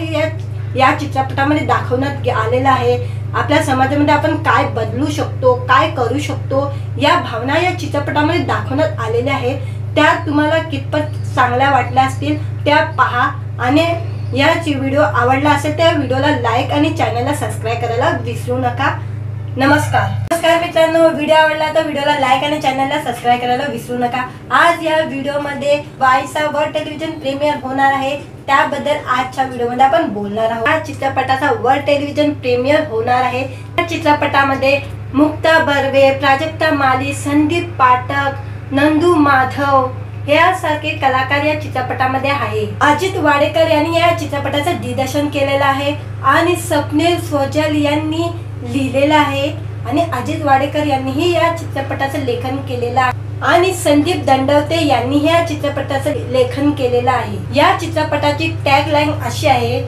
या चित्रपटामध्ये दाखवण्यात आलेलं आहे, आपल्या समाजामध्ये आपण काय बदलू शकतो, काय करू शकतो, या भावना या चित्रपटामध्ये दाखवण्यात आलेल्या आहे। त्या तुम्हाला कितपत चांगल्या वाटल्या असतील त्या पहा आणि याची व्हिडिओ आवडला असेल त्या व्हिडिओला लाईक आणि चॅनलला सबस्क्राइब करायला विसरू नका। नमस्कार मित्रांनो, व्हिडिओ आवडला तर व्हिडिओला लाईक आणि चॅनलला सबस्क्राइब करायला विसरू नका। आज या व्हिडिओमध्ये 22वा वर्ल्ड टेलिव्हिजन प्रीमियर होणार आहे, त्याबद्दल आजच्या व्हिडिओमध्ये आपण बोलणार आहोत। या चित्रपटाचा वर्ल्ड टेलिव्हिजन प्रीमियर होणार आहे। या चित्रपटामध्ये मुक्ता बर्वे, प्राजक्ता माली, संदीप पाठक, नंदू माधव यासारखे कलाकार या चित्रपटामध्ये आहे। अजित वाडेकर यांनी या चित्रपटाचं दिग्दर्शन केलेलं आहे आणि स्वप्नील सोजल यांनी लिहिलेलं आहे आणि अजित वाडेकर यांनीही या चित्रपटाचं लेखन केलेलं आहे आणि संदीप दंडवते यांनी या चित्रपटाचं लेखन केलेलं आहे। या चित्रपटाची टॅगलाईन अशी आहे,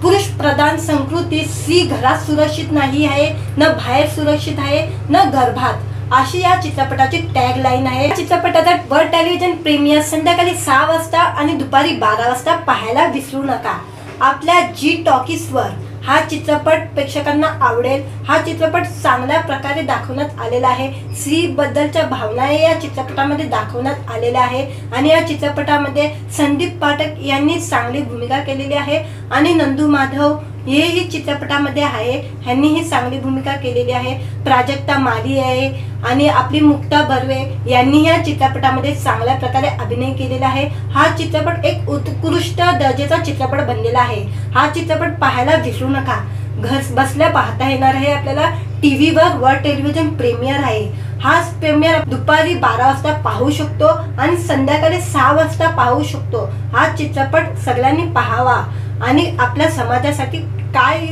पुरुष प्रधान संस्कृती स्त्री घरात सुरक्षित नाही आहे, न बाहेर सुरक्षित आहे, न गर्भात, अशी या चित्रपटाची टॅगलाईन आहे। चित्रपटाचा वर्ल्ड टेलिव्हिजन प्रीमियर संध्याकाळी 6 वाजता आणि दुपारी 12 वाजता पाहायला विसरू नका। आपल्या जी टॉकीजवर हा चित्रपट प्रेक्षकांना आवडेल। हा चित्रपट चांगल्या प्रकारे दाखवण्यात आलेला आहे। स्त्री बद्दलच्या भावना या चित्रपटामध्ये दाखवण्यात आलेल्या आहे आणि या चित्रपटामध्ये संदीप पाठक यांनी चांगली भूमिका केलेली आहे आणि नंदू माधव हेही चित्रपटामध्ये आहे, ह्यांनीही चांगली भूमिका केलेली आहे। प्राजक्ता माली आहे आणि आपली मुक्ता बर्वे यांनी या चित्रपटामध्ये चांगल्या प्रकारे अभिनय केलेला आहे। हा चित्रपट एक उत्कृष्ट दर्जाचा चित्रपट बनलेला आहे। हा चित्रपट पाहायला विसरू नका। घर बसल्या पाहता येणार आहे आपल्याला। टीव्हीवर वर्ल्ड टेलिव्हिजन प्रीमियर आहे। हा प्रीमियर दुपारी 12 वाजता पाहू शकतो आणि संध्याकाळी 6 वाजता पाहू शकतो। हा चित्रपट सगळ्यांनी पाहावा आणि आपल्या समाजासाठी काय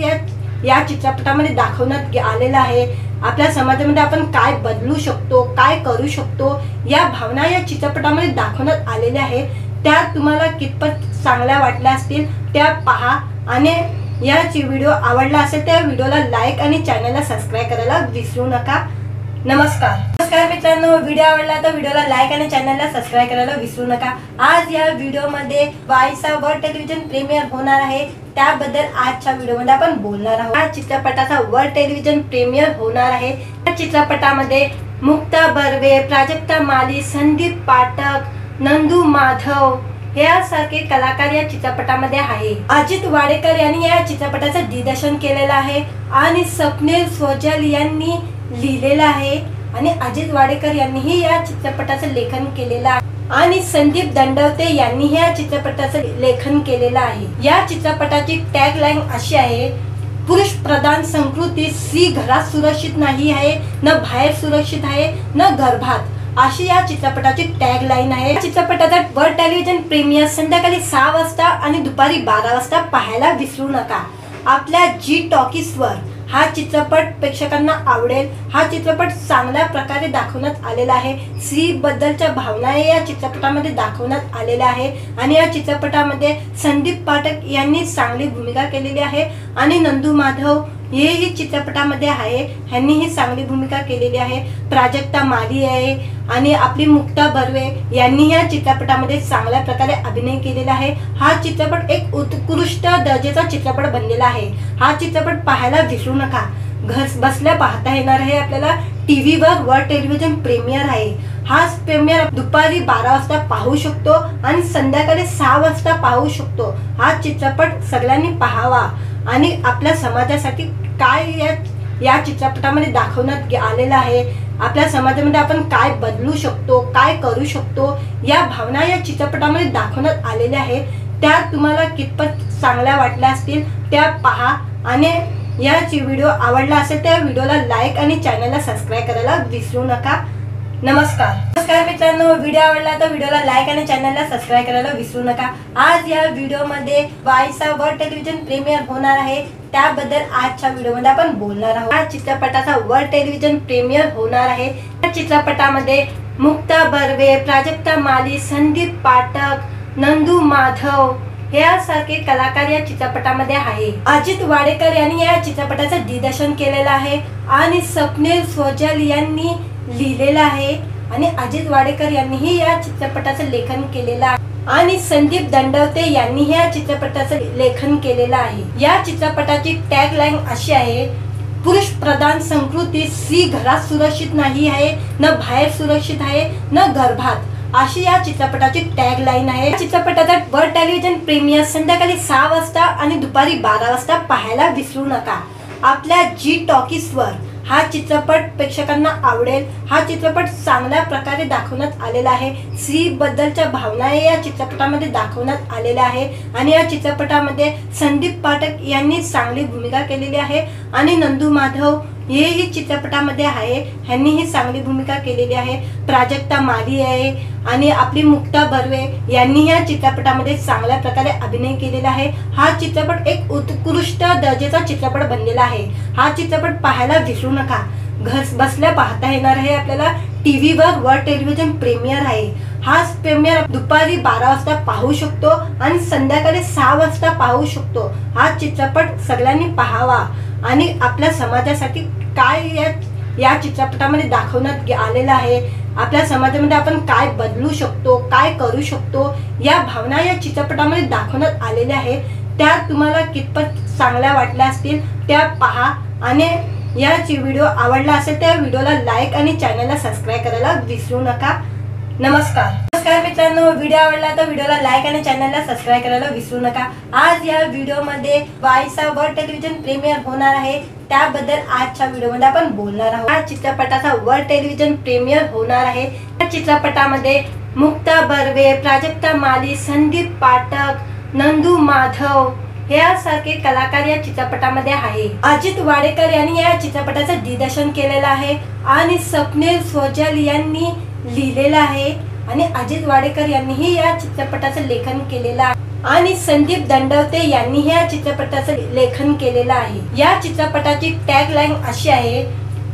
या चित्रपटामध्ये दाखवण्यात आलेलं आहे, आपल्या समाजामध्ये आपण काय बदलू शकतो, काय करू शकतो, या भावना या चित्रपटामध्ये दाखवण्यात आलेल्या आहे। त्या तुम्हाला कितपत चांगल्या वाटल्या असतील त्या पहा आणि याची व्हिडिओ आवडला असेल त्या व्हिडिओला लाईक आणि चॅनलला सबस्क्राइब करायला विसरू नका। नमस्कार मित्रांनो, व्हिडिओ आवडला तर व्हिडिओला लाईक आणि चॅनलला सबस्क्राइब करायला विसरू नका। आज या व्हिडिओमध्ये 22वा वर्ल्ड टेलिव्हिजन प्रीमियर होणार आहे, त्याबद्दल आजच्या व्हिडिओमध्ये आपण बोलणार आहोत। या चित्रपटाचा वर्ल्ड टेलिव्हिजन प्रीमियर होणार आहे। या चित्रपटामध्ये मुक्ता बर्वे, प्राजक्ता माली, संदीप पाठक, नंदू माधव यासारखे कलाकार या चित्रपटामध्ये आहे। अजित वाडेकर यांनी या चित्रपटाचं दिग्दर्शन केलेलं आहे आणि स्वप्नील सोजल यांनी लिहिलेलं आहे आणि अजित वाडेकर यांनीही या चित्रपटाचं लेखन केलेलं आहे आणि संदीप दंडवते यांनी या चित्रपटाचं लेखन केलेलं आहे। या चित्रपटाची टॅगलाईन अशी आहे, पुरुष प्रधान संस्कृती स्त्री घरात सुरक्षित नाही आहे, न बाहेर सुरक्षित आहे, न गर्भात, अशी या चित्रपटाची टॅगलाईन आहे। चित्रपटाचा वर्ल्ड टेलिव्हिजन प्रीमियर संध्याकाळी 6 वाजता आणि दुपारी 12 वाजता पाहायला विसरू नका। आपल्या जी टॉकीजवर हा चित्रपट प्रेक्षकांना आवडेल, हा चित्रपट चांगल्या प्रकारे दाखवण्यात आलेला आहे। स्त्री बद्दलच्या भावना या चित्रपटामध्ये दाखवण्यात आलेल्या आहे आणि या चित्रपटामध्ये संदीप पाठक यांनी चांगली भूमिका केलेली आहे आणि नंदू माधव हेही चित्रपटामध्ये आहे, ह्यांनी ही चांगली भूमिका केलेली आहे। प्राजक्ता माली आहे आणि आपली मुक्ता बर्वे यांनी या चित्रपटामध्ये चांगल्या प्रकारे अभिनय केलेला आहे। हा चित्रपट एक उत्कृष्ट दर्जाचा चित्रपट बनलेला आहे। हा चित्रपट पाहायला विसरू नका, घर बसल्या पाहता येणार आहे आपल्याला। टीव्हीवर वर्ल्ड टेलिव्हिजन प्रीमियर आहे। हा प्रीमियर दुपारी 12 वाजता पाहू शकतो आणि संध्याकाळी 6 वाजता पाहू शकतो। हा चित्रपट सगळ्यांनी पाहावा आणि आपल्या समाजासाठी काय या चित्रपटामध्ये दाखवण्यात आलेलं आहे, आपल्या समाजामध्ये आपण काय बदलू शकतो, काय करू शकतो, या भावना या चित्रपटामध्ये दाखवण्यात आलेल्या आहेत। त्या तुम्हाला कितपत चांगल्या वाटल्या असतील त्या पहा आणि याची व्हिडिओ आवडला असेल त्या व्हिडिओला लाईक आणि चॅनलला सबस्क्राईब करायला विसरू नका। नमस्कार मित्रांनो, व्हिडिओ आवडला तर व्हिडिओला लाईक आणि चॅनलला सबस्क्राईब करायला विसरू नका। आज या व्हिडिओमध्ये 22 वर्ल्ड टेलिव्हिजन प्रीमियर होणार आहे, त्याबद्दल आजच्या व्हिडिओमध्ये आपण बोलणार आहोत। या चित्रपटाचा वर्ल्ड टेलिव्हिजन प्रीमियर होणार आहे। या चित्रपटामध्ये मुक्ता बर्वे, प्राजक्ता माली, संदीप पाठक, नंदू माधव यासारखे कलाकार या चित्रपटामध्ये आहे। अजित वाडेकर यांनी या चित्रपटाचं दिग्दर्शन केलेलं आहे आणि स्वप्नील सोजल यांनी लिहिलेलं आहे आणि अजित वाडेकर यांनीही या चित्रपटाचं लेखन केलेलं आहे आणि संदीप दंडवते यांनी या चित्रपटाचं लेखन केलेलं आहे। या चित्रपटाची टॅगलाईन अशी आहे, पुरुष प्रधान संस्कृती, स्त्री घरात सुरक्षित नाही आहे, न बाहेर सुरक्षित आहे, न गर्भात, अशी या चित्रपटाची टॅगलाईन आहे। चित्रपटाचा वर्ल्ड टेलिव्हिजन प्रीमियर संध्याकाळी 6 वाजता आणि दुपारी 12 वाजता पाहायला विसरू नका। आपल्या जी टॉकीजवर हा चित्रपट प्रेक्षकांना आवडेल, हा चित्रपट चांगल्या प्रकारे दाखवण्यात आलेला आहे। स्त्री बद्दलच्या भावना या चित्रपटामध्ये दाखवण्यात आलेल्या आहे आणि या चित्रपटामध्ये संदीप पाठक यांनी चांगली भूमिका केलेली आहे आणि नंदू माधव हेही चित्रपटामध्ये आहे, ह्यांनी ही चांगली भूमिका केलेली आहे। प्राजक्ता माली आहे आणि आपली मुक्ता बर्वे यांनी या चित्रपटामध्ये चांगल्या प्रकारे अभिनय केलेला आहे। हा चित्रपट एक उत्कृष्ट दर्जाचा चित्रपट बनलेला आहे। हा चित्रपट पाहायला विसरू नका, घर बसल्या पाहता येणार आहे आपल्याला। टीव्हीवर वर्ल्ड टेलिव्हिजन प्रीमियर आहे। हा प्रीमियर दुपारी 12 वाजता पाहू शकतो आणि संध्याकाळी 6 वाजता पाहू शकतो। हा चित्रपट सगळ्यांनी पाहावा आणि आपल्या समाजासाठी काय या चित्रपटामध्ये दाखवण्यात आलेलं आहे, आपल्या समाजामध्ये आपण काय बदलू शकतो, काय करू शकतो, या भावना या चित्रपटामध्ये दाखवण्यात आलेल्या आहेत। त्या तुम्हाला कितपत चांगल्या वाटल्या असतील त्या पहा आणि याची व्हिडिओ आवडला असेल त्या व्हिडिओला लाईक आणि चॅनलला सबस्क्राईब करायला विसरू नका। नमस्कार मित्रांनो, व्हिडिओ आवडला तर व्हिडिओला लाईक आणि चॅनलला सबस्क्राईब करायला विसरू नका। आज या व्हिडिओमध्ये 22 वर्ल्ड टेलिव्हिजन प्रीमियर होणार आहे, त्याबद्दल आजच्या व्हिडिओमध्ये आपण बोलणार आहोत। या चित्रपटाचा वर्ल्ड टेलिव्हिजन प्रीमियर होणार आहे। या चित्रपटामध्ये मुक्ता बर्वे, प्राजक्ता माली, संदीप पाठक, नंदू माधव यासारखे कलाकार या चित्रपटामध्ये आहे। अजित वाडेकर यांनी या चित्रपटाचं दिग्दर्शन केलेलं आहे आणि स्वप्नील सोजल यांनी लिहिलेलं आहे आणि अजित वाडेकर यांनीही या चित्रपटाचं लेखन केलेलं आहे आणि संदीप दंडवते यांनी या चित्रपटाचं लेखन केलेलं आहे। या चित्रपटाची टॅगलाईन अशी आहे,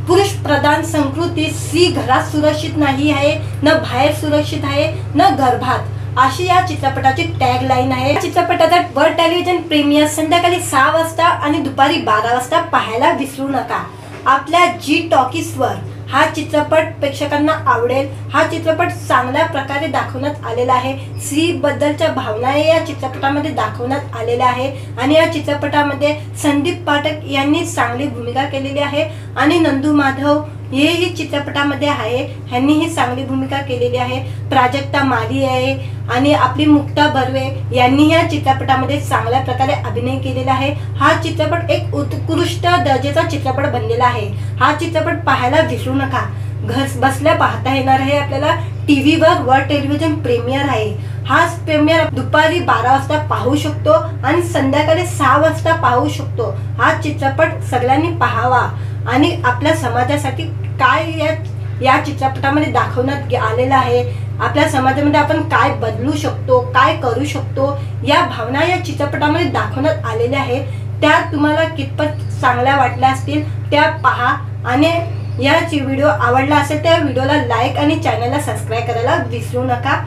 पुरुष प्रधान संस्कृती, स्त्री घरात सुरक्षित नाही आहे, न बाहेर सुरक्षित आहे, न गर्भात, अशी या चित्रपटाची टॅगलाईन आहे। चित्रपटाचा वर्ल्ड टेलिव्हिजन प्रीमियर संध्याकाळी 6 वाजता आणि दुपारी 12 वाजता पाहायला विसरू नका। आपल्या जी टॉकीजवर हा चित्रपट प्रेक्षकांना आवडेल, हा चित्रपट चांगल्या प्रकारे दाखवण्यात आलेला आहे। स्त्री बद्दलच्या भावना या चित्रपटामध्ये दाखवण्यात आलेल्या आहेत आणि या चित्रपटामध्ये संदीप पाठक यांनी चांगली भूमिका केलेली आहे आणि नंदू माधव हेही चित्रपटामध्ये आहे, ह्यांनी ही चांगली भूमिका केलेली आहे। प्राजक्ता माली आहे आणि आपली मुक्ता बर्वे यांनी या चित्रपटामध्ये चांगल्या प्रकारे अभिनय केलेला आहे। हा चित्रपट एक उत्कृष्ट दर्जाचा चित्रपट बनलेला आहे। हा चित्रपट पाहायला विसरू नका, घर बसल्या पाहता येणार आहे आपल्याला। टीव्हीवर वर्ल्ड टेलिव्हिजन प्रीमियर आहे। हा प्रीमियर दुपारी 12 वाजता पाहू शकतो आणि संध्याकाळी 6 वाजता पाहू शकतो। हा चित्रपट सगळ्यांनी पाहावा आणि आपल्या समाजासाठी काय या चित्रपटामध्ये दाखवण्यात आलेलं आहे, आपल्या समाजामध्ये आपण काय बदलू शकतो, काय करू शकतो, या भावना या चित्रपटामध्ये दाखवण्यात आलेल्या आहेत। त्या तुम्हाला कितपत चांगल्या वाटल्या असतील त्या पहा आणि याची व्हिडिओ आवडला असेल त्या व्हिडिओला लाईक आणि चॅनलला सबस्क्राईब करायला विसरू नका।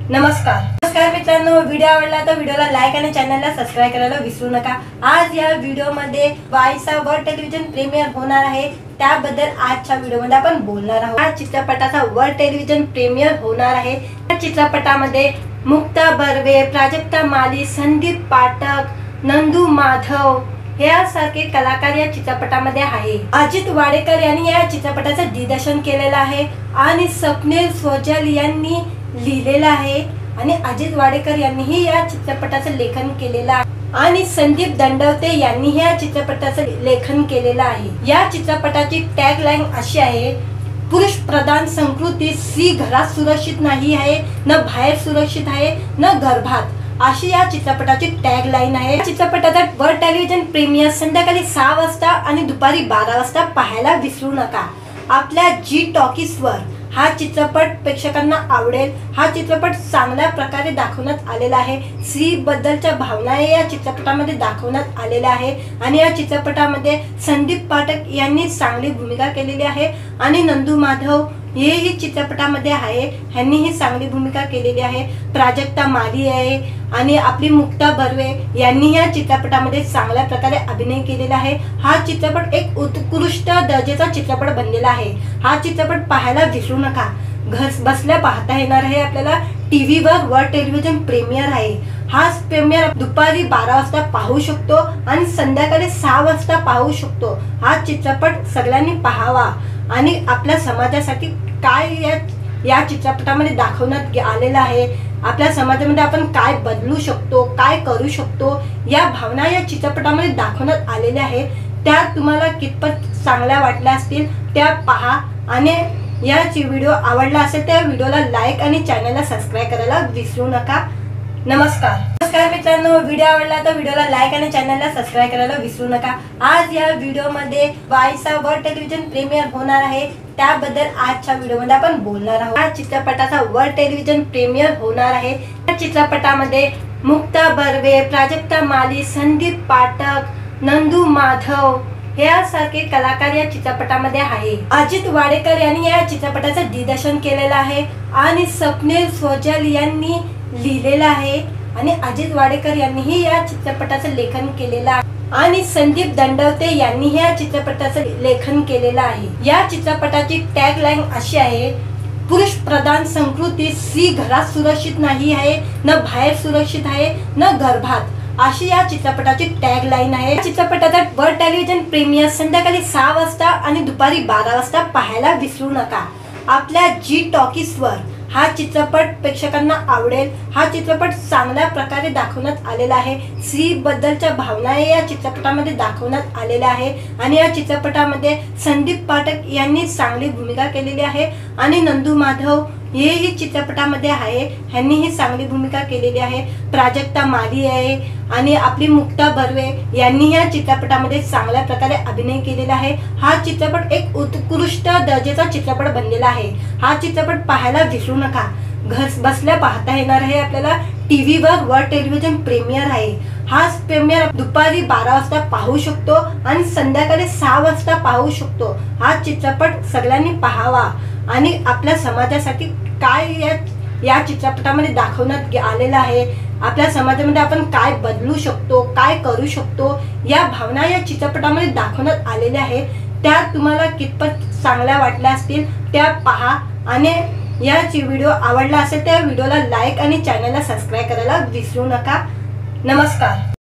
नमस्कार मित्रांनो, व्हिडिओ आवडला तर व्हिडिओला लाईक आणि चॅनलला सबस्क्राईब करायला विसरू नका। आज या व्हिडिओमध्ये 22 वर्ल्ड टेलिव्हिजन प्रीमियर होणार आहे, त्याबद्दल आजच्या व्हिडिओमध्ये आपण बोलणार आहोत। या चित्रपटाचा वर्ल्ड टेलिव्हिजन प्रीमियर होणार आहे। या चित्रपटामध्ये मुक्ता बर्वे, प्राजक्ता माली, संदीप पाठक, नंदू माधव यासारखे कलाकार या चित्रपटामध्ये आहे। अजित वाडेकर यांनी या चित्रपटाचं दिग्दर्शन केलेलं आहे आणि स्वप्नील सोजल यांनी लिहिलेलं आहे आणि अजित वाडेकर यांनीही या चित्रपटाचं लेखन केलेलं आहे आणि संदीप दंडवते यांनी या चित्रपटाचं लेखन केलेलं आहे। या चित्रपटाची टॅगलाईन अशी आहे, पुरुष प्रधान संस्कृती स्त्री घरात सुरक्षित नाही आहे, न बाहेर सुरक्षित आहे, न गर्भात, अशी या चित्रपटाची टॅगलाईन आहे। चित्रपटाचा वर्ल्ड टेलिव्हिजन प्रीमियर संध्याकाळी 6 वाजता आणि दुपारी 12 वाजता पाहायला विसरू नका। आपल्या जी टॉकीजवर हा चित्रपट प्रेक्षकांना आवडेल। हा चित्रपट चांगल्या प्रकारे दाखवण्यात आलेला आहे। स्त्री बद्दलच्या भावना या चित्रपटामध्ये दाखवण्यात आलेल्या आहे आणि या चित्रपटामध्ये संदीप पाठक यांनी चांगली भूमिका केलेली आहे आणि नंदू माधव हेही चित्रपटामध्ये आहे, ह्यांनी ही चांगली भूमिका केलेली आहे। प्राजक्ता माली आहे आणि आपली मुक्ता बर्वे यांनी या चित्रपटामध्ये चांगल्या प्रकारे अभिनय केलेला आहे। हा चित्रपट एक उत्कृष्ट दर्जाचा चित्रपट बनलेला आहे। हा चित्रपट पाहायला विसरू नका। घर बसल्या पाहता येणार आहे आपल्याला। टीव्हीवर वर्ल्ड टेलिव्हिजन प्रीमियर आहे। हा प्रीमियर दुपारी 12 वाजता पाहू शकतो आणि संध्याकाळी 6 वाजता पाहू शकतो। हा चित्रपट सगळ्यांनी पाहावा आणि आपल्या समाजासाठी काय या चित्रपटामध्ये दाखवण्यात आलेलं आहे, आपल्या समाजामध्ये आपण काय बदलू शकतो, काय करू शकतो, या भावना या चित्रपटामध्ये दाखवण्यात आलेल्या आहेत। त्या तुम्हाला कितपत चांगल्या वाटल्या असतील त्या पहा आणि याची व्हिडिओ आवडला असेल त्या व्हिडिओला लाईक आणि चॅनलला सबस्क्राईब करायला विसरू नका। नमस्कार मित्रांनो, व्हिडिओ आवडला तर व्हिडिओला लाईक आणि चॅनलला सबस्क्राईब करायला विसरू नका। आज या व्हिडिओमध्ये 22 वर्ल्ड टेलिव्हिजन प्रीमियर होणार आहे, त्याबद्दल आजच्या व्हिडिओमध्ये आपण बोलणार आहोत। या चित्रपटाचा वर्ल्ड टेलिव्हिजन प्रीमियर होणार आहे। या चित्रपटामध्ये मुक्ता बर्वे, प्राजक्ता माली, संदीप पाठक, नंदू माधव यासारखे कलाकार या चित्रपटामध्ये आहे। अजित वाडेकर यांनी या चित्रपटाचं दिग्दर्शन केलेलं आहे आणि स्वप्नील सोजल यांनी लिहिलेलं आहे आणि अजित वाडेकर यांनीही या चित्रपटाचं लेखन केलेलं आहे आणि संदीप दंडवते यांनी या चित्रपटाचं लेखन केलेलं आहे। या चित्रपटाची टॅगलाईन अशी आहे, पुरुष प्रधान संस्कृती स्त्री घरात सुरक्षित नाही आहे, न बाहेर सुरक्षित आहे, न गर्भात, अशी या चित्रपटाची टॅगलाईन आहे। चित्रपटाचा वर्ल्ड टेलिव्हिजन प्रीमियर संध्याकाळी 6 वाजता आणि दुपारी 12 वाजता पाहायला विसरू नका। आपल्या जी टॉकीजवर हा चित्रपट प्रेक्षकांना आवडेल। हा चित्रपट चांगल्या प्रकारे दाखवण्यात आलेला आहे। स्त्री बद्दलच्या भावना या चित्रपटामध्ये दाखवण्यात आलेल्या आहे आणि या चित्रपटामध्ये संदीप पाठक यांनी चांगली भूमिका केलेली आहे आणि नंदू माधव हेही चित्रपटामध्ये आहे, ह्यांनी ही चांगली भूमिका केलेली आहे। प्राजक्ता माली आहे आणि आपली मुक्ता बर्वे यांनी या चित्रपटामध्ये चांगल्या प्रकारे अभिनय केलेला आहे। हा चित्रपट एक उत्कृष्ट दर्जाचा चित्रपट बनलेला आहे। हा चित्रपट पाहायला विसरू नका। घर बसल्या पाहता येणार आहे आपल्याला। टीव्हीवर वर्ल्ड टेलिव्हिजन प्रीमियर आहे। हा प्रीमियर दुपारी 12 वाजता पाहू शकतो आणि संध्याकाळी 6 वाजता पाहू शकतो। हा चित्रपट सगळ्यांनी पाहावा आणि आपल्या समाजासाठी काय या चित्रपटामध्ये दाखवण्यात आलेलं आहे, आपल्या समाजामध्ये आपण काय बदलू शकतो, काय करू शकतो, या भावना या चित्रपटामध्ये दाखवण्यात आलेल्या आहेत। त्या तुम्हाला कितपत चांगल्या वाटल्या असतील त्या पहा आणि याची व्हिडिओ आवडला असेल त्या व्हिडिओला लाईक आणि चॅनलला सबस्क्राईब करायला विसरू नका। नमस्कार।